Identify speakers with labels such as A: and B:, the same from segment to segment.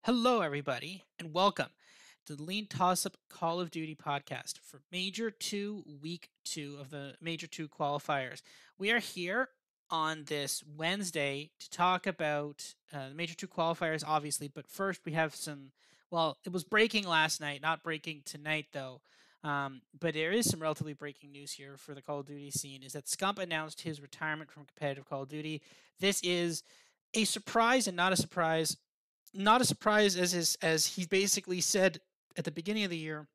A: Hello, everybody, and welcome to the LeanTossup Call of Duty podcast for Major 2, Week 2 of the Major 2 qualifiers. We are here on this Wednesday to talk about the Major 2 qualifiers, obviously, but first we have it was breaking last night, not breaking tonight, though. But there is some relatively breaking news here for the Call of Duty scene, is that Scump announced his retirement from competitive Call of Duty. This is a surprise and not a surprise. Not a surprise as he basically said at the beginning of the year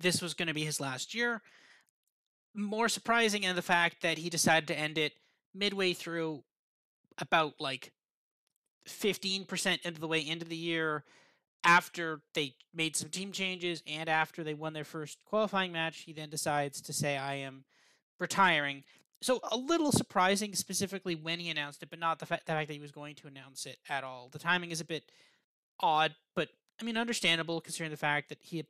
A: this was going to be his last year. More surprising in the fact that he decided to end it midway through, about like 15% into the way into the year, after they made some team changes and after they won their first qualifying match. He then decides to say, I am retiring. So a little surprising, specifically when he announced it, but not the fact that he was going to announce it at all. The timing is a bit odd, but I mean understandable considering the fact that he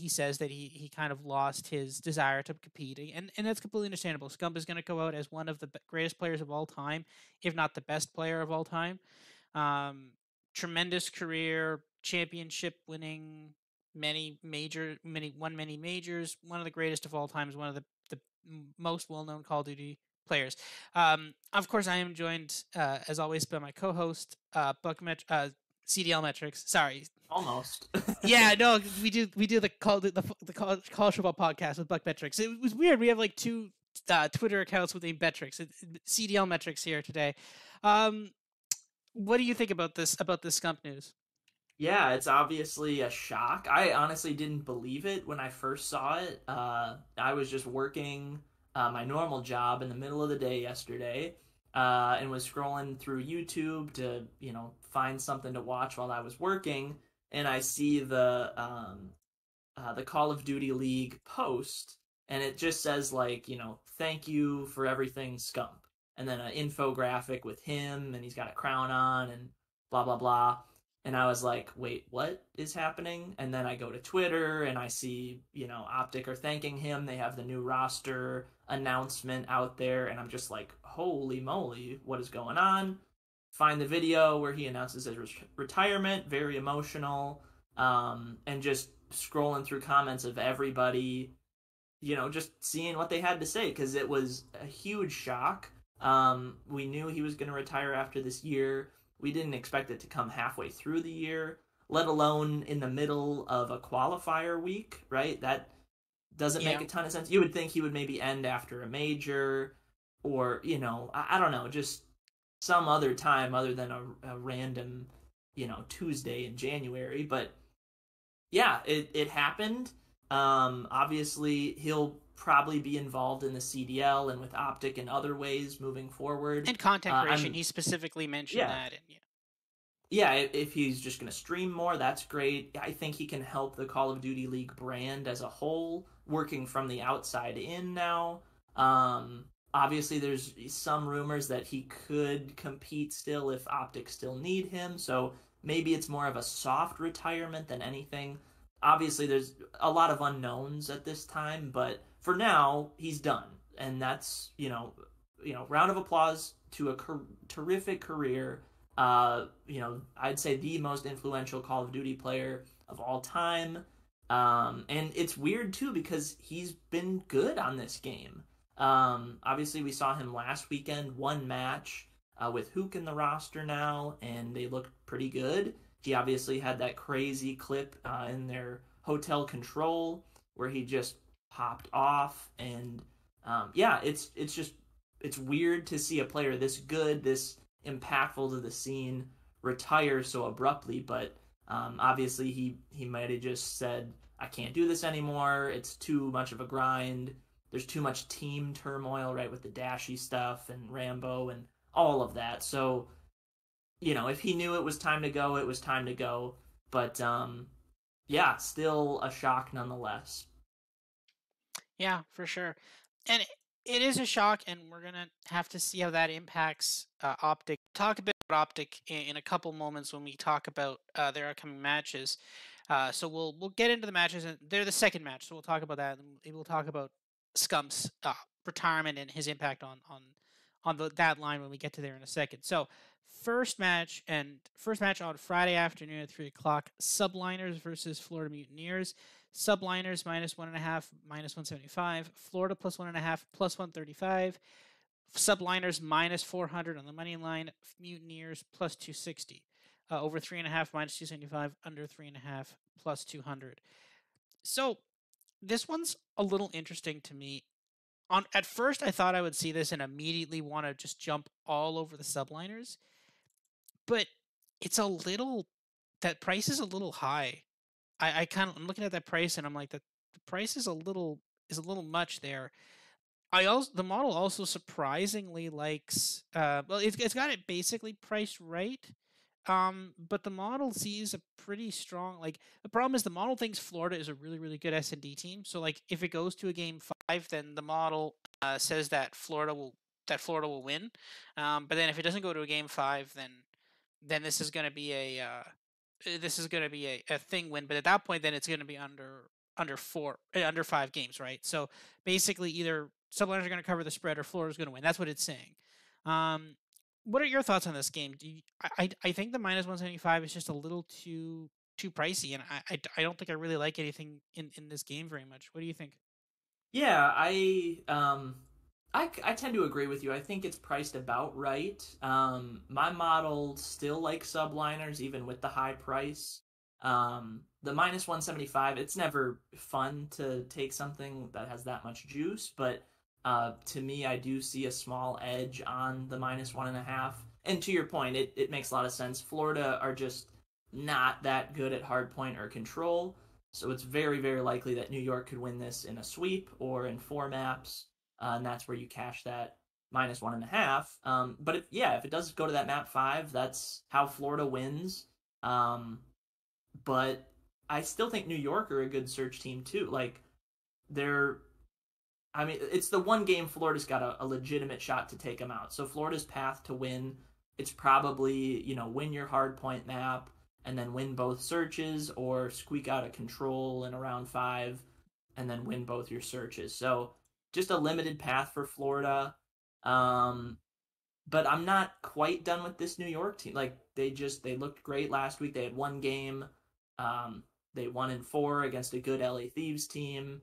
A: says that he kind of lost his desire to compete, and that's completely understandable. Scump is going to go out as one of the greatest players of all time, if not the best player of all time. Tremendous career, championship winning, many majors, one of the greatest of all time, is one of the most well-known Call of Duty players. Of course, I am joined, as always, by my co-host, CDL Metrics. Sorry.
B: Almost.
A: Yeah, no, we do the college football podcast with Buck Metrics. It was weird. We have like two Twitter accounts with named Metrics. CDL Metrics here today. What do you think about this Scump news?
B: Yeah, it's obviously a shock. I honestly didn't believe it when I first saw it. I was just working my normal job in the middle of the day yesterday, and was scrolling through YouTube to, find something to watch while I was working, and I see the Call of Duty League post, and it just says thank you for everything, Scump, and then an infographic with him, and he's got a crown on, and blah blah blah. And I was like, wait, what is happening? And then I go to Twitter and I see, Optic are thanking him. They have the new roster announcement out there. And I'm just like, holy moly, what is going on? Find the video where he announces his retirement, very emotional. And just scrolling through comments of everybody, just seeing what they had to say, because it was a huge shock. We knew he was going to retire after this year. We didn't expect it to come halfway through the year, let alone in the middle of a qualifier week, right? That doesn't make a ton of sense. You would think he would maybe end after a major, or, I don't know, just some other time other than a random, Tuesday in January. But yeah, it happened. Obviously, he'll probably be involved in the CDL and with Optic in other ways moving forward.
A: And content creation, he specifically mentioned that. And
B: yeah, if he's just going to stream more, that's great. I think he can help the Call of Duty League brand as a whole, working from the outside in now. Obviously, there's some rumors that he could compete still if Optic still need him, so maybe it's more of a soft retirement than anything. Obviously, there's a lot of unknowns at this time, but for now, he's done. And that's, round of applause to a terrific career. I'd say the most influential Call of Duty player of all time. And it's weird, too, because he's been good on this game. Obviously, we saw him last weekend, one match with Hook in the roster now, and they looked pretty good. He obviously had that crazy clip in their hotel control where he just popped off, and it's weird to see a player this good, this impactful to the scene, retire so abruptly. But obviously he might have just said, I can't do this anymore. It's too much of a grind. There's too much team turmoil, right, with the Dashy stuff and Rambo and all of that. So, if he knew it was time to go, it was time to go. But still a shock nonetheless.
A: Yeah, for sure. And it is a shock, and we're going to have to see how that impacts Optic. Talk a bit about Optic in a couple moments when we talk about their upcoming matches. So we'll get into the matches, and they're the second match, so we'll talk about that, and we'll talk about Scump's retirement and his impact on that line when we get to there in a second. So First match on Friday afternoon at 3 o'clock. Subliners versus Florida Mutineers. Subliners -1.5, -175. Florida +1.5, +135. Subliners -400 on the money line. Mutineers +260. Over 3.5 -275. Under 3.5 +200. So this one's a little interesting to me. At first, I thought I would see this and immediately want to just jump all over the subliners, but it's a little that price is a little high. I'm looking at that price and I'm like the price is a little much there. The model also surprisingly likes well it's got it basically priced right. But the model sees a pretty strong, like, the problem is the model thinks Florida is a really, really good S&D team. So like if it goes to a game 5, then the model says that Florida will win. But then if it doesn't go to a game 5, then this is going to be a thing win. But at that point, then it's going to be under 5 games, right? So basically, either Subliners are going to cover the spread or Florida's going to win. That's what it's saying. What are your thoughts on this game? I think the -175 is just a little too pricey, and I don't think I really like anything in this game very much. What do you think?
B: Yeah, I tend to agree with you. I think it's priced about right. My model still likes subliners even with the high price. The -175, it's never fun to take something that has that much juice, but to me, I do see a small edge on the -1.5. And to your point, it makes a lot of sense. Florida are just not that good at hardpoint or control. So it's very, very likely that New York could win this in a sweep or in 4 maps, and that's where you cash that -1.5. But if it does go to that map 5, that's how Florida wins. But I still think New York are a good search team too. Like they're, I mean, it's the one game Florida's got a legitimate shot to take them out. So Florida's path to win, it's probably win your hardpoint map and then win both searches, or squeak out a control in a round 5 and then win both your searches. So just a limited path for Florida. But I'm not quite done with this New York team. Like they looked great last week. They had one game. They won in 4 against a good LA Thieves team.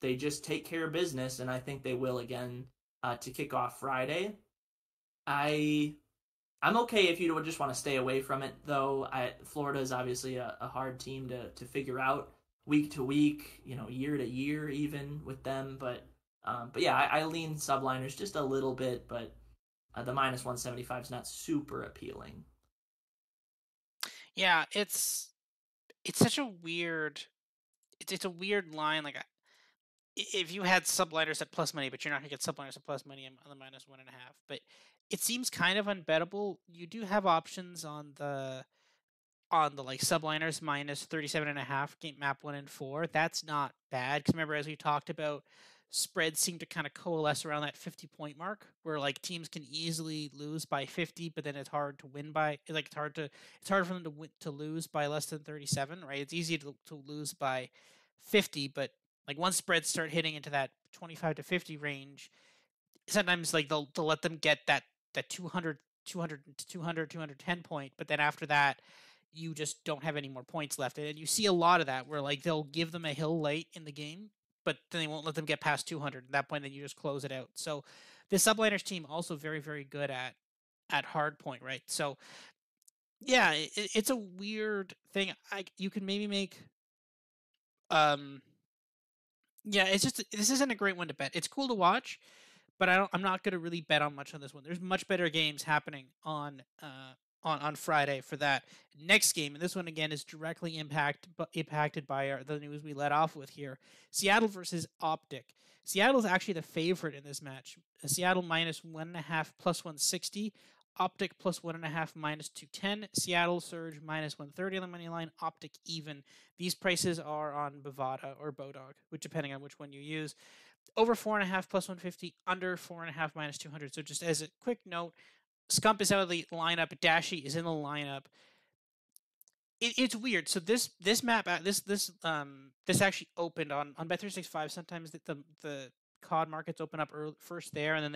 B: They just take care of business, and I think they will again to kick off Friday. I'm okay if you would just want to stay away from it, though. Florida is obviously a hard team to figure out week to week, year to year, even with them. But yeah, I lean subliners just a little bit, but the -175 is not super appealing.
A: Yeah, it's such a weird it's a weird line. Like if you had subliners at plus money, but you're not gonna get subliners at plus money on the -1.5. But it seems kind of unbettable. You do have options on the like subliners -37.5 game map 1 and 4. That's not bad, because remember, as we talked about, spreads seem to kind of coalesce around that 50-point mark, where like teams can easily lose by 50, but then it's hard to win by, like it's hard for them to lose by less than 37, right? It's easy to lose by 50, but like once spreads start hitting into that 25 to 50 range, sometimes like they'll let them get that 210 point, but then after that you just don't have any more points left. And you see a lot of that where like they'll give them a hill late in the game, but then they won't let them get past 200. At that point, then you just close it out. So the subliners team also very, very good at hard point, right? So yeah, it's a weird thing. You can maybe make um yeah, it's just this isn't a great one to bet. It's cool to watch, but I'm not going to really bet on much on this one. There's much better games happening on Friday for that next game, and this one again is directly impacted by the news we let off with here. Seattle versus Optic. Seattle's actually the favorite in this match. Seattle -1.5 +160. Optic +1.5 -210. Seattle Surge -130 on the money line. Optic even. These prices are on Bovada or Bodog, which depending on which one you use. Over 4.5 +150. Under 4.5 -200. So just as a quick note, Scump is out of the lineup. Dashi is in the lineup. It's weird. So this map this actually opened on Bet365. Sometimes the COD markets open up first there, and then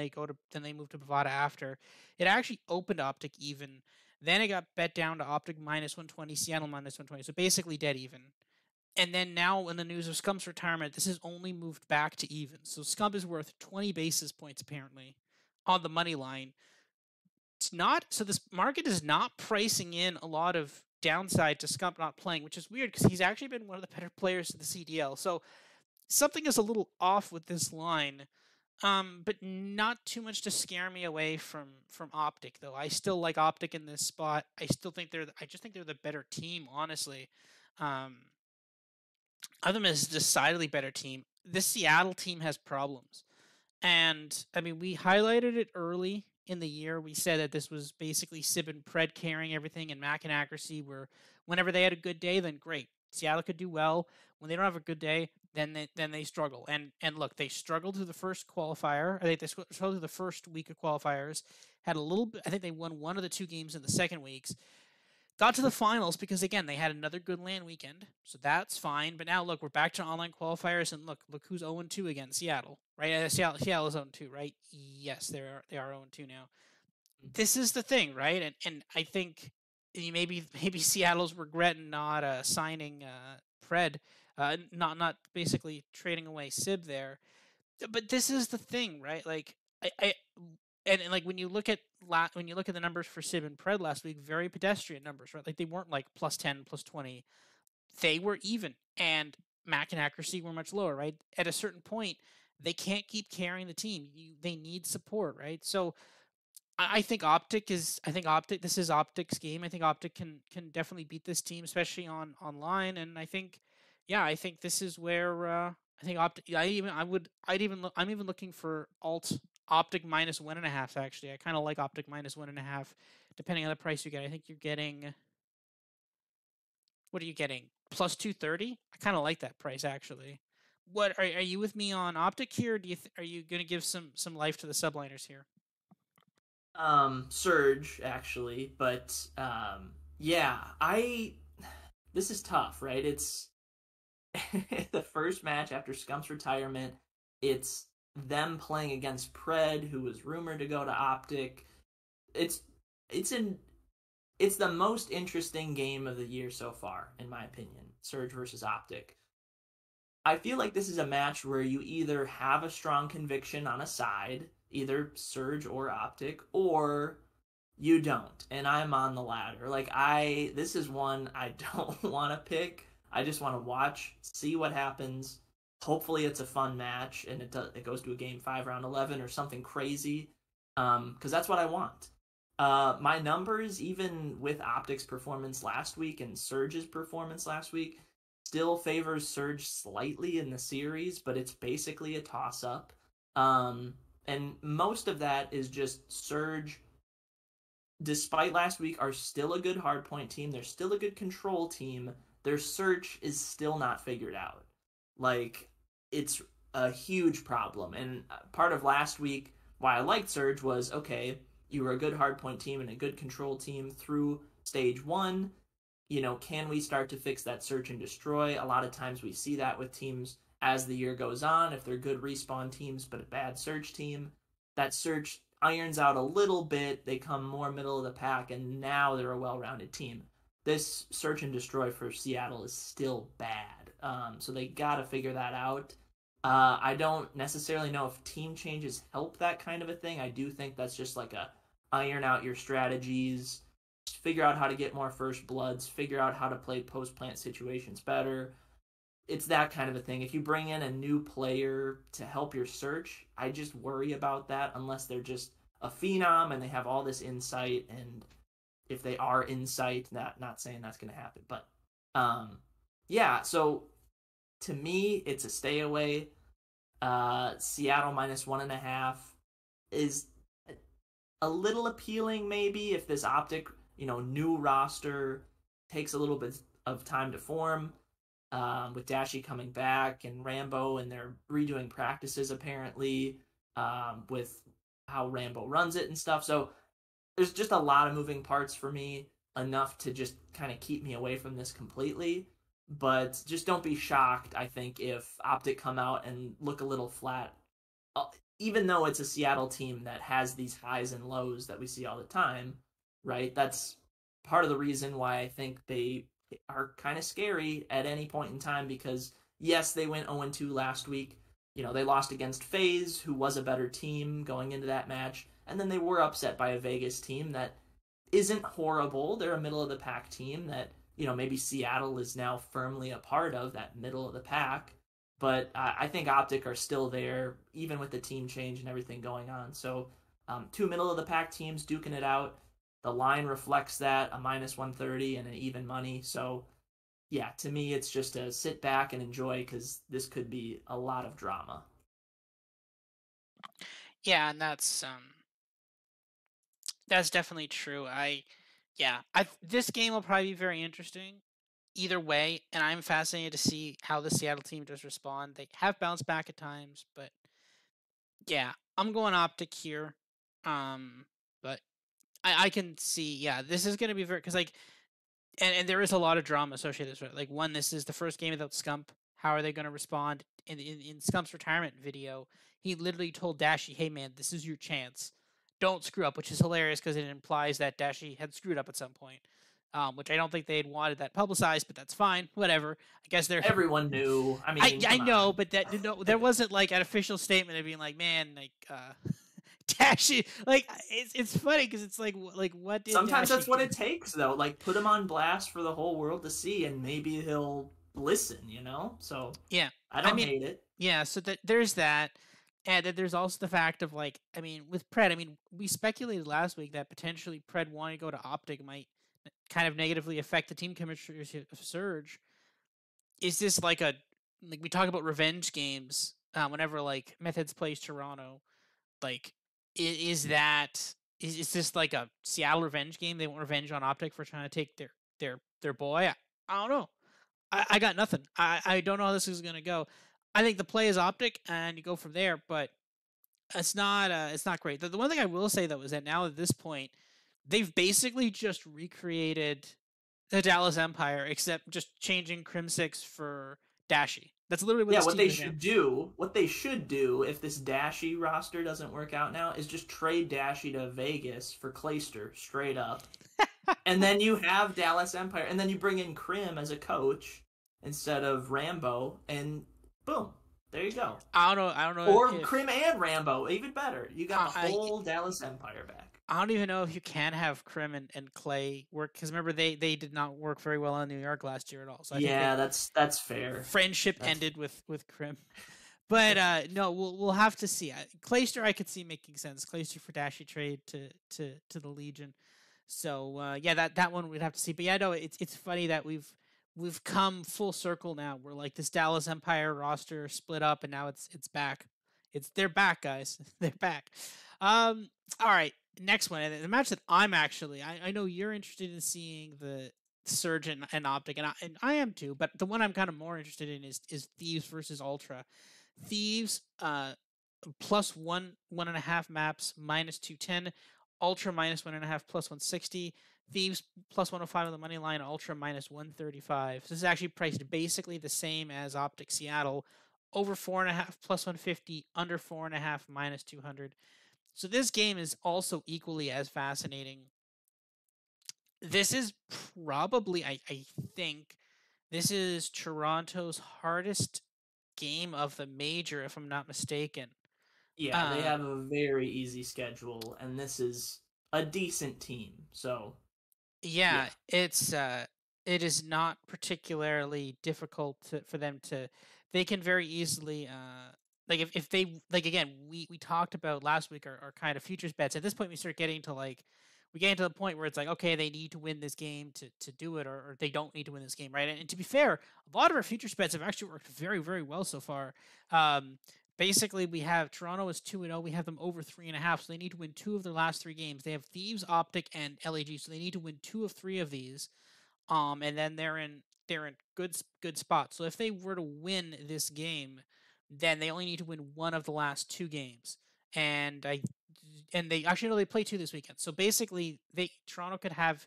A: they move to Bovada after. It actually opened Optic even. Then it got bet down to Optic -120, Seattle -120. So basically dead even. And then now, in the news of Scump's retirement, this has only moved back to even. So Scump is worth 20 basis points apparently on the money line. It's not, so this market is not pricing in a lot of downside to Scump not playing, which is weird because he's actually been one of the better players in the CDL. So something is a little off with this line. But not too much to scare me away from Optic though. I still like Optic in this spot. I just think they're the better team, honestly. Um, Other is a decidedly better team. This Seattle team has problems. And I mean, we highlighted it early in the year. We said that this was basically Sib and Pred carrying everything, and Mac and Accuracy were, whenever they had a good day, then great. Seattle could do well. When they don't have a good day, then they struggle. And look, they struggled through the first qualifier. I think they struggled through the first week of qualifiers. Had a little bit. I think they won one of the two games in the second weeks. Got to the finals because again they had another good LAN weekend, so that's fine. But now look, we're back to online qualifiers, and look who's 0-2 against Seattle, right? Seattle is 0-2, right? Yes, they are 0-2 now. This is the thing, right? And I think maybe Seattle's regretting not signing Pred, not basically trading away Sib there. But this is the thing, right? Like I and like when you look at the numbers for Sib and Pred last week, very pedestrian numbers, right? Like they weren't like +10, +20. They were even, and Mac and Accuracy were much lower, right? At a certain point, they can't keep carrying the team. They need support, right? So I think Optic is. I think Optic. This is Optic's game. I think Optic can definitely beat this team, especially on online. And I think, yeah, I think this is where I think Optic. I'm even looking for alt Optic -1.5. Actually, I kind of like Optic -1.5, depending on the price you get. I think you're getting. What are you getting? +230. I kind of like that price actually. What are you with me on Optic here? Are you going to give some life to the subliners here?
B: Surge actually, but yeah, I this is tough, right? It's the first match after Scump's retirement. It's them playing against Pred, who was rumored to go to Optic. It's it's in it's the most interesting game of the year so far, in my opinion. Surge versus Optic. I feel like this is a match where you either have a strong conviction on a side, either Surge or Optic, or you don't. And I'm on the latter. This is one I don't want to pick. I just want to watch, see what happens. Hopefully it's a fun match and it goes to a game 5 round 11 or something crazy. Cuz that's what I want. My numbers, even with Optic's performance last week and Surge's performance last week, still favors Surge slightly in the series, but it's basically a toss up. And most of that is just Surge, despite last week, are still a good hardpoint team. They're still a good control team. Their search is still not figured out. Like, it's a huge problem. And part of last week, why I liked Surge was, okay, you were a good hardpoint team and a good control team through stage one. Can we start to fix that search and destroy? A lot of times we see that with teams as the year goes on. If they're good respawn teams but a bad search team, that search irons out a little bit. They come more middle of the pack, and now they're a well-rounded team. This search and destroy for Seattle is still bad. So they got to figure that out. I don't necessarily know if team changes help that kind of a thing. I do think that's just like a iron out your strategies, figure out how to get more first bloods, figure out how to play post-plant situations better. It's that kind of a thing. If you bring in a new player to help your search, I just worry about that unless they're just a phenom and they have all this insight. And if they are insight, not saying that's going to happen. But yeah, so to me, it's a stay away. Seattle -1.5 is a little appealing maybe if this Optic, new roster takes a little bit of time to form, with Dashi coming back and Rambo, and they're redoing practices apparently, with how Rambo runs it and stuff. So there's just a lot of moving parts for me, enough to just kind of keep me away from this completely. But just don't be shocked, I think, if Optic come out and look a little flat uh, even though it's a Seattle team that has these highs and lows that we see all the time, right? That's part of the reason why I think they are kind of scary at any point in time because yes, they went 0-2 last week. They lost against FaZe, who was a better team going into that match, and then they were upset by a Vegas team that isn't horrible. They're a middle of the pack team that, maybe Seattle is now firmly a part of that middle of the pack. But I think Optic are still there, even with the team change and everything going on. So, two middle of the pack teams duking it out. The line reflects that, a minus 130 and an even money. So, yeah, to me, it's just a sit back and enjoy because this could be a lot of drama.
A: Yeah, and that's definitely true. I this game will probably be very interesting either way, and I'm fascinated to see how the Seattle team does respond. They have bounced back at times, but yeah, I'm going Optic here. But I can see, yeah, this is going to be very because like and there is a lot of drama associated with it. Like one, this is the first game without Scump. How are they going to respond? In Scump's retirement video, he literally told Dashi, "Hey man, this is your chance. Don't screw up," which is hilarious because it implies that Dashi had screwed up at some point. Which I don't think they had wanted that publicized, but that's fine. Whatever. I guess they're.
B: Everyone knew. I mean,
A: I
B: come
A: know,
B: on.
A: but that no, there wasn't like an official statement of being like, man, like Dashi. Like it's funny because it's like what did
B: Sometimes
A: Dashi
B: that's what
A: do?
B: it takes, though. Like, put him on blast for the whole world to see, and maybe he'll listen. So,
A: Yeah,
B: I
A: I
B: don't
A: mean,
B: hate it.
A: yeah. So that there's that, and then there's also the fact of like, I mean, with Pred, I mean, we speculated last week that potentially Pred wanting to go to Optic might kind of negatively affect the team chemistry of Surge. Is this like we talk about revenge games? Whenever like Methods plays Toronto, like is that is this like a Seattle revenge game? They want revenge on Optic for trying to take their boy. I don't know. I got nothing. I don't know how this is gonna go. I think the play is Optic, and you go from there. But it's not great. The one thing I will say though is that now at this point, they've basically just recreated the Dallas Empire, except just changing Crimsix for Dashi. That's literally what
B: Yeah,
A: this team is now.
B: what they should do if this Dashy roster doesn't work out now is just trade Dashy to Vegas for Clayster straight up. And then you have Dallas Empire, and then you bring in Krim as a coach instead of Rambo, and boom, there you go.
A: I don't know. I don't know
B: Or
A: if
B: Krim and Rambo, even better. You got the
A: I
B: whole Dallas Empire back.
A: I don't even know if you can have Krim and Clay work because remember they did not work very well in New York last year at all. So I think
B: Yeah, that's fair.
A: friendship
B: That's
A: ended with Krim. But no, we'll have to see. Clayster I could see making sense. Clayster for Dashi trade to the Legion. So yeah, that one we'd have to see. But yeah, no, it's funny that we've come full circle now. We're like this Dallas Empire roster split up, and now it's back. They're back, guys. They're back. All right, next one. And the match that I know you're interested in seeing the Surge and Optic, and I am too. But the one I'm kind of more interested in is Thieves versus Ultra. Thieves, plus 1.5 maps, minus 210. Ultra minus 1.5, plus 160. Thieves plus 105 on the money line. Ultra minus 135. So this is actually priced basically the same as Optic Seattle. Over 4.5 plus 150. Under 4.5 minus 200. So this game is also equally as fascinating. This is probably, I think, this is Toronto's hardest game of the major, if I'm not mistaken.
B: Yeah, they have
A: Um,
B: a very easy schedule, and this is a decent team. So
A: yeah,
B: yeah,
A: it is not particularly difficult for them to. They can very easily like if they like again we talked about last week our kind of futures bets. At this point, we start getting to like we get into the point where it's like okay they need to win this game to do it or they don't need to win this game, right? And to be fair, a lot of our futures bets have actually worked very well so far. Basically, we have Toronto is 2-0. We have them over 3.5, so they need to win two of their last three games. They have Thieves, Optic, and LAG, so they need to win two of three of these. And then they're in good spots. So if they were to win this game, then they only need to win one of the last two games. And they actually no, they play two this weekend. So basically, Toronto could have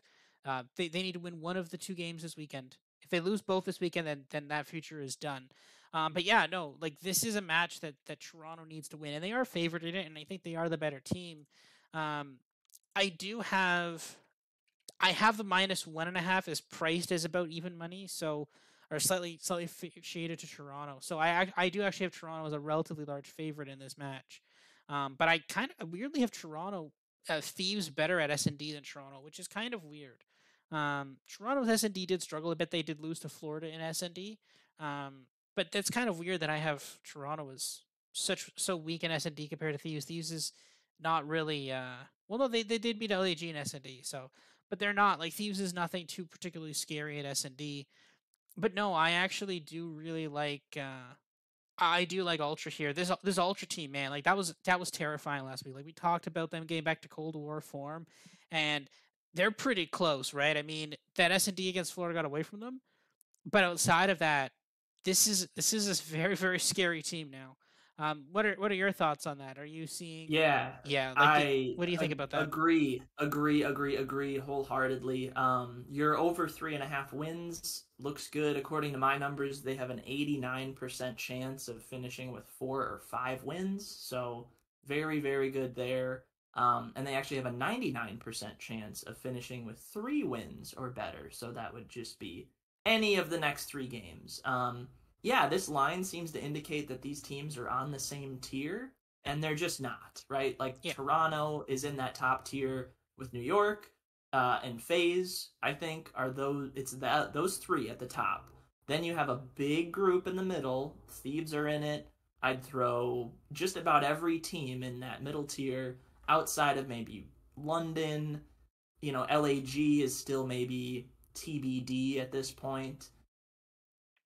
A: they need to win one of the two games this weekend. If they lose both this weekend, then that future is done. But yeah, no, like this is a match that Toronto needs to win, and they are favored in it, and I think they are the better team. Um, I do have I have the -1.5 is priced as about even money, so or slightly shaded to Toronto. So I do actually have Toronto as a relatively large favorite in this match, but I kind of weirdly have Toronto Thieves better at S&D than Toronto, which is kind of weird. Toronto's S&D did struggle a bit; they did lose to Florida in S&D, um, but that's kind of weird that I have Toronto as so weak in S&D compared to Thieves. Thieves is not really well, no, they did beat LAG in S&D, so but they're not like Thieves is nothing too particularly scary at S&D. But no, I actually do really like I do like Ultra here. This Ultra team, man, like that was terrifying last week. Like we talked about them getting back to Cold War form, and they're pretty close, right? I mean, that S&D against Florida got away from them, but outside of that, this is a very scary team now. What are your thoughts on that? Are you seeing?
B: Yeah,
A: Yeah, like
B: I
A: what do you think about that?
B: agree wholeheartedly. Your over 3.5 wins looks good. According to my numbers, they have an 89% chance of finishing with 4 or 5 wins. So very good there. And they actually have a 99% chance of finishing with 3 wins or better. So that would just be any of the next 3 games. Yeah, this line seems to indicate that these teams are on the same tier, and they're just not, right? Like
A: Yeah.
B: Toronto is in that top tier with New York, and FaZe, I think, are those three at the top. Then you have a big group in the middle. Thieves are in it. I'd throw just about every team in that middle tier outside of maybe London. LAG is still maybe TBD at this point.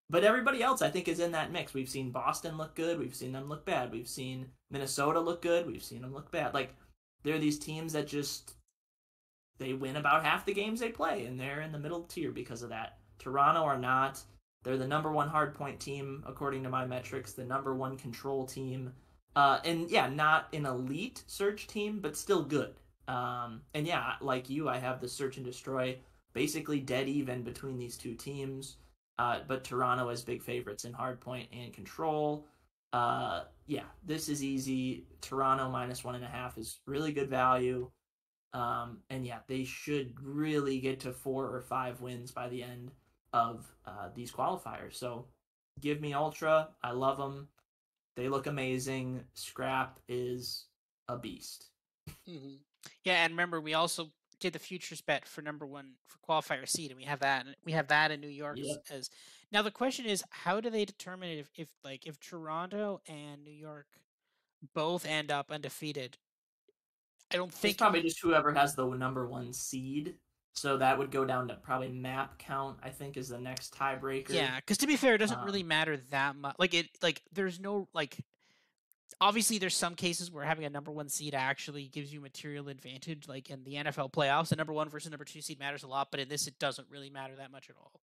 B: But everybody else, I think, is in that mix. We've seen Boston look good. We've seen them look bad. We've seen Minnesota look good. We've seen them look bad. Like, there are these teams that just they win about half the games they play, and they're in the middle tier because of that. Toronto are not. They're the number one hardpoint team according to my metrics. The number one control team, and yeah, not an elite search team, but still good. And yeah, like you, I have the search and destroy basically dead even between these two teams. But Toronto as big favorites in hardpoint and control. Yeah, this is easy. Toronto -1.5 is really good value. And yeah, they should really get to 4 or 5 wins by the end of these qualifiers. So give me Ultra. I love them. They look amazing. Scrap is a beast.
A: Hmm. Yeah, and remember we also did the futures bet for number one for qualifier seed, and we have that in New York
B: Yep.
A: as now the question is how do they determine if Toronto and New York both end up undefeated? I don't
B: It's
A: think.
B: probably just whoever has the number one seed. So that would go down to probably map count, I think, is the next tiebreaker.
A: Yeah, because to be fair, it doesn't really
B: Um,
A: matter that much. Like there's no like obviously there's some cases where having a number one seed actually gives you material advantage, like in the NFL playoffs, a number one versus number two seed matters a lot, but in this it doesn't really matter that much at all.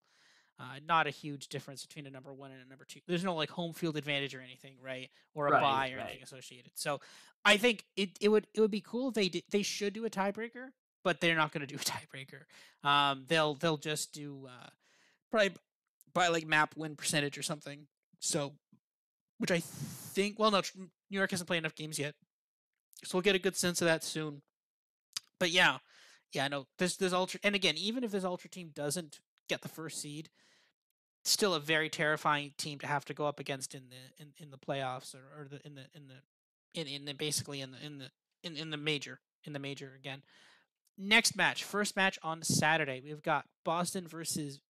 A: Not a huge difference between a number one and a number two. There's no like home field advantage or anything, right? Or a
B: right,
A: bye or
B: right.
A: anything associated. So I think it would be cool if they should do a tiebreaker, but they're not going to do a tiebreaker. They'll just do probably by like map win percentage or something. So which I think well no New York hasn't played enough games yet, so we'll get a good sense of that soon. But yeah, yeah, no, this ultra, and again, even if this ultra team doesn't get the first seed, still a very terrifying team to have to go up against in the playoffs or the in the basically in the major again. Next match, first match on Saturday, we've got Boston versus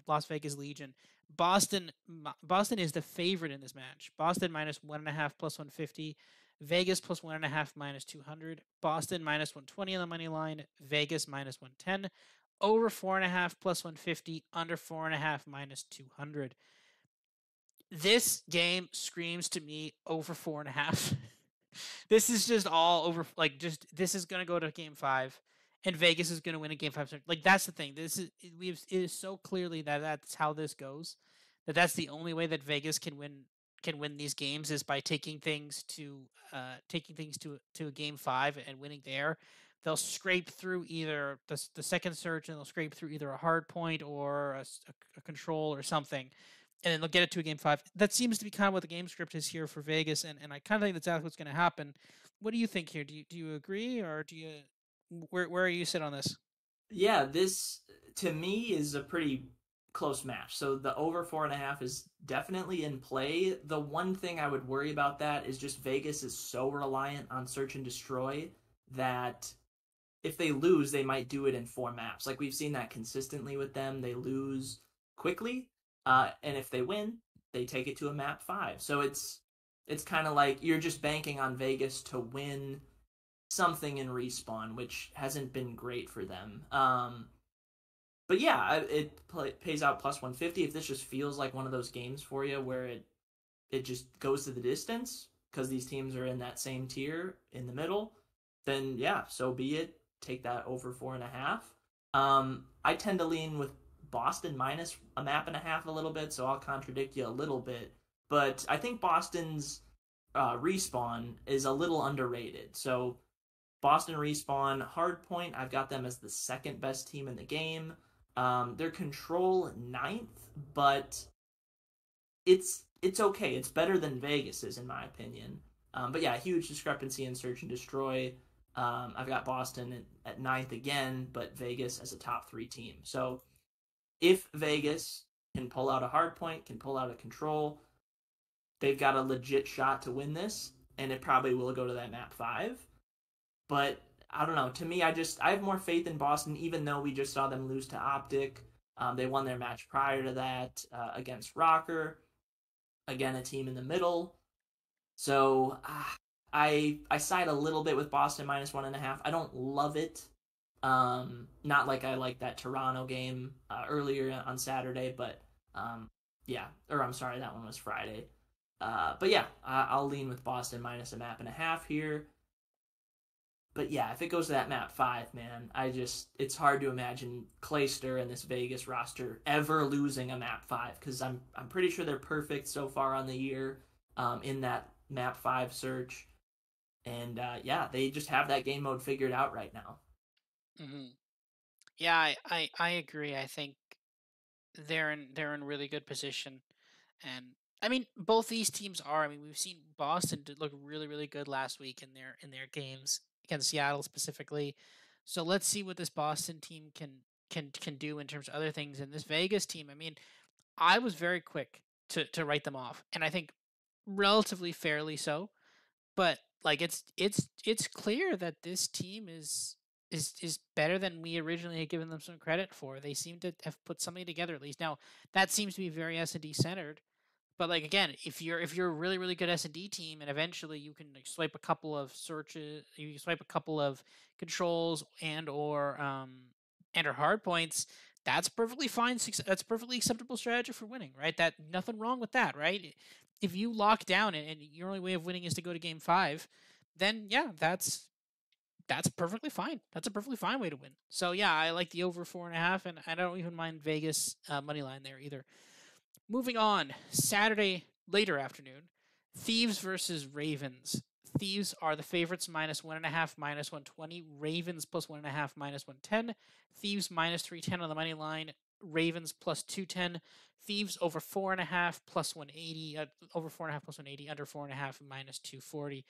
A: Las Vegas Legion. Boston is the favorite in this match. Boston -1.5 +150. Vegas +1.5 -200. Boston -120 on the money line. Vegas -110. Over 4.5 +150. Under 4.5 -200. This game screams to me over 4.5. This is just all over. Like, just this is gonna go to game five, and Vegas is gonna win a game five. Like, that's the thing. It is so clearly that that's how this goes. That's the only way that Vegas can win these games is by taking things to a game five and winning there. They'll scrape through either the second search, and they'll scrape through either a hard point or a control or something, and then they'll get it to a game five. That seems to be kind of what the game script is here for Vegas, and I kind of think that's exactly what's going to happen. What do you think here? Do you agree, or do you where are you sit on this?
B: Yeah, this to me is a pretty close match. So the over 4.5 is definitely in play. The one thing I would worry about that is just Vegas is so reliant on search and destroy that if they lose, they might do it in four maps. Like we've seen that consistently with them. They lose quickly, and if they win, they take it to a map five. So it's kind of like you're just banking on Vegas to win something in respawn, which hasn't been great for them. But yeah, pays out plus 150 if this just feels like one of those games for you where it just goes to the distance because these teams are in that same tier in the middle. Then yeah, so be it. Take that over 4.5. I tend to lean with Boston minus a map and a half a little bit, so I'll contradict you a little bit. But I think Boston's respawn is a little underrated. So Boston respawn hardpoint. I've got them as the second best team in the game. Their control ninth, but it's okay. It's better than Vegas's in my opinion. But yeah, huge discrepancy in search and destroy. I've got Boston at ninth again, but Vegas as a top three team. So if Vegas can pull out a hard point, can pull out a control, they've got a legit shot to win this, and it probably will go to that map five. But I don't know. To me, I have more faith in Boston, even though we just saw them lose to Optic. They won their match prior to that against Rocker, again a team in the middle. So I side a little bit with Boston minus 1.5. I don't love it. Not like I like that Toronto game earlier on Saturday, but yeah, or I'm sorry, that one was Friday. But yeah, I'll lean with Boston minus a map and a half here. But yeah, if it goes to that map five, man, it's hard to imagine Clayster and this Vegas roster ever losing a map five because I'm pretty sure they're perfect so far on the year in that map five search, and yeah, they just have that game mode figured out right now.
A: Hmm. Yeah, I agree. I think they're in really good position, and I mean both these teams are. I mean we've seen Boston did look really good last week in their games against Seattle specifically. So let's see what this Boston team can do in terms of other things. And this Vegas team, I mean, I was very quick to write them off, and I think relatively fairly so. But like it's clear that this team is better than we originally had given them some credit for. They seem to have put something together at least. Now that seems to be very S&D centered, but like again, if you're a really good S&D team, and eventually you can like, swipe a couple of searches, you can swipe a couple of controls and or hard points. That's perfectly fine. That's perfectly acceptable strategy for winning, right? That nothing wrong with that, right? If you lock down and your only way of winning is to go to game five, then yeah, that's perfectly fine. That's a perfectly fine way to win. So yeah, I like the over 4.5, and I don't even mind Vegas money line there either. Moving on, Saturday later afternoon, Thieves versus Ravens. Thieves are the favorites -1.5, -120. Ravens +1.5, -110. Thieves -310 on the money line. Ravens +210. Thieves over 4.5 +180. Over 4.5 +180. Under 4.5 -240.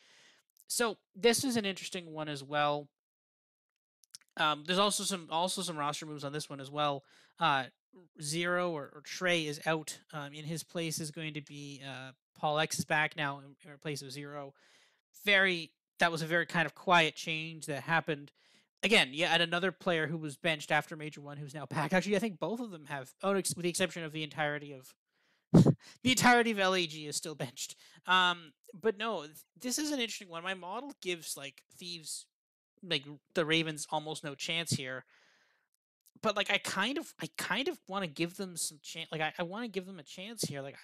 A: So this is an interesting one as well. There's also some roster moves on this one as well. Zero or Trey is out. In his place is going to be Paul X is back now in place of Zero. That was a very kind of quiet change that happened. Again, yeah, and another player who was benched after Major One who's now back. Actually, I think both of them have. Oh, with the exception of the entirety of LAG is still benched. But no, this is an interesting one. My model gives like Thieves like the Ravens almost no chance here. But like I kind of want to give them some chance. Like I want to give them a chance here. Like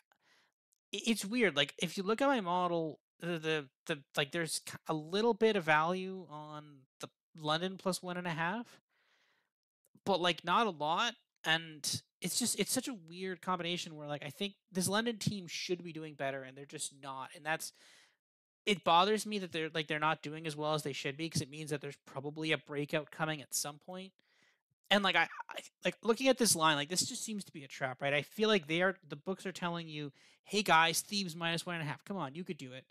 A: it's weird. Like if you look at my model, the like there's a little bit of value on the London +1.5, but like not a lot. And it's such a weird combination where like I think this London team should be doing better and they're just not. And it bothers me that they're not doing as well as they should be because it means that there's probably a breakout coming at some point. And I like looking at this line, like this just seems to be a trap, right? I feel like the books are telling you, hey guys, thieves -1.5. Come on, you could do it.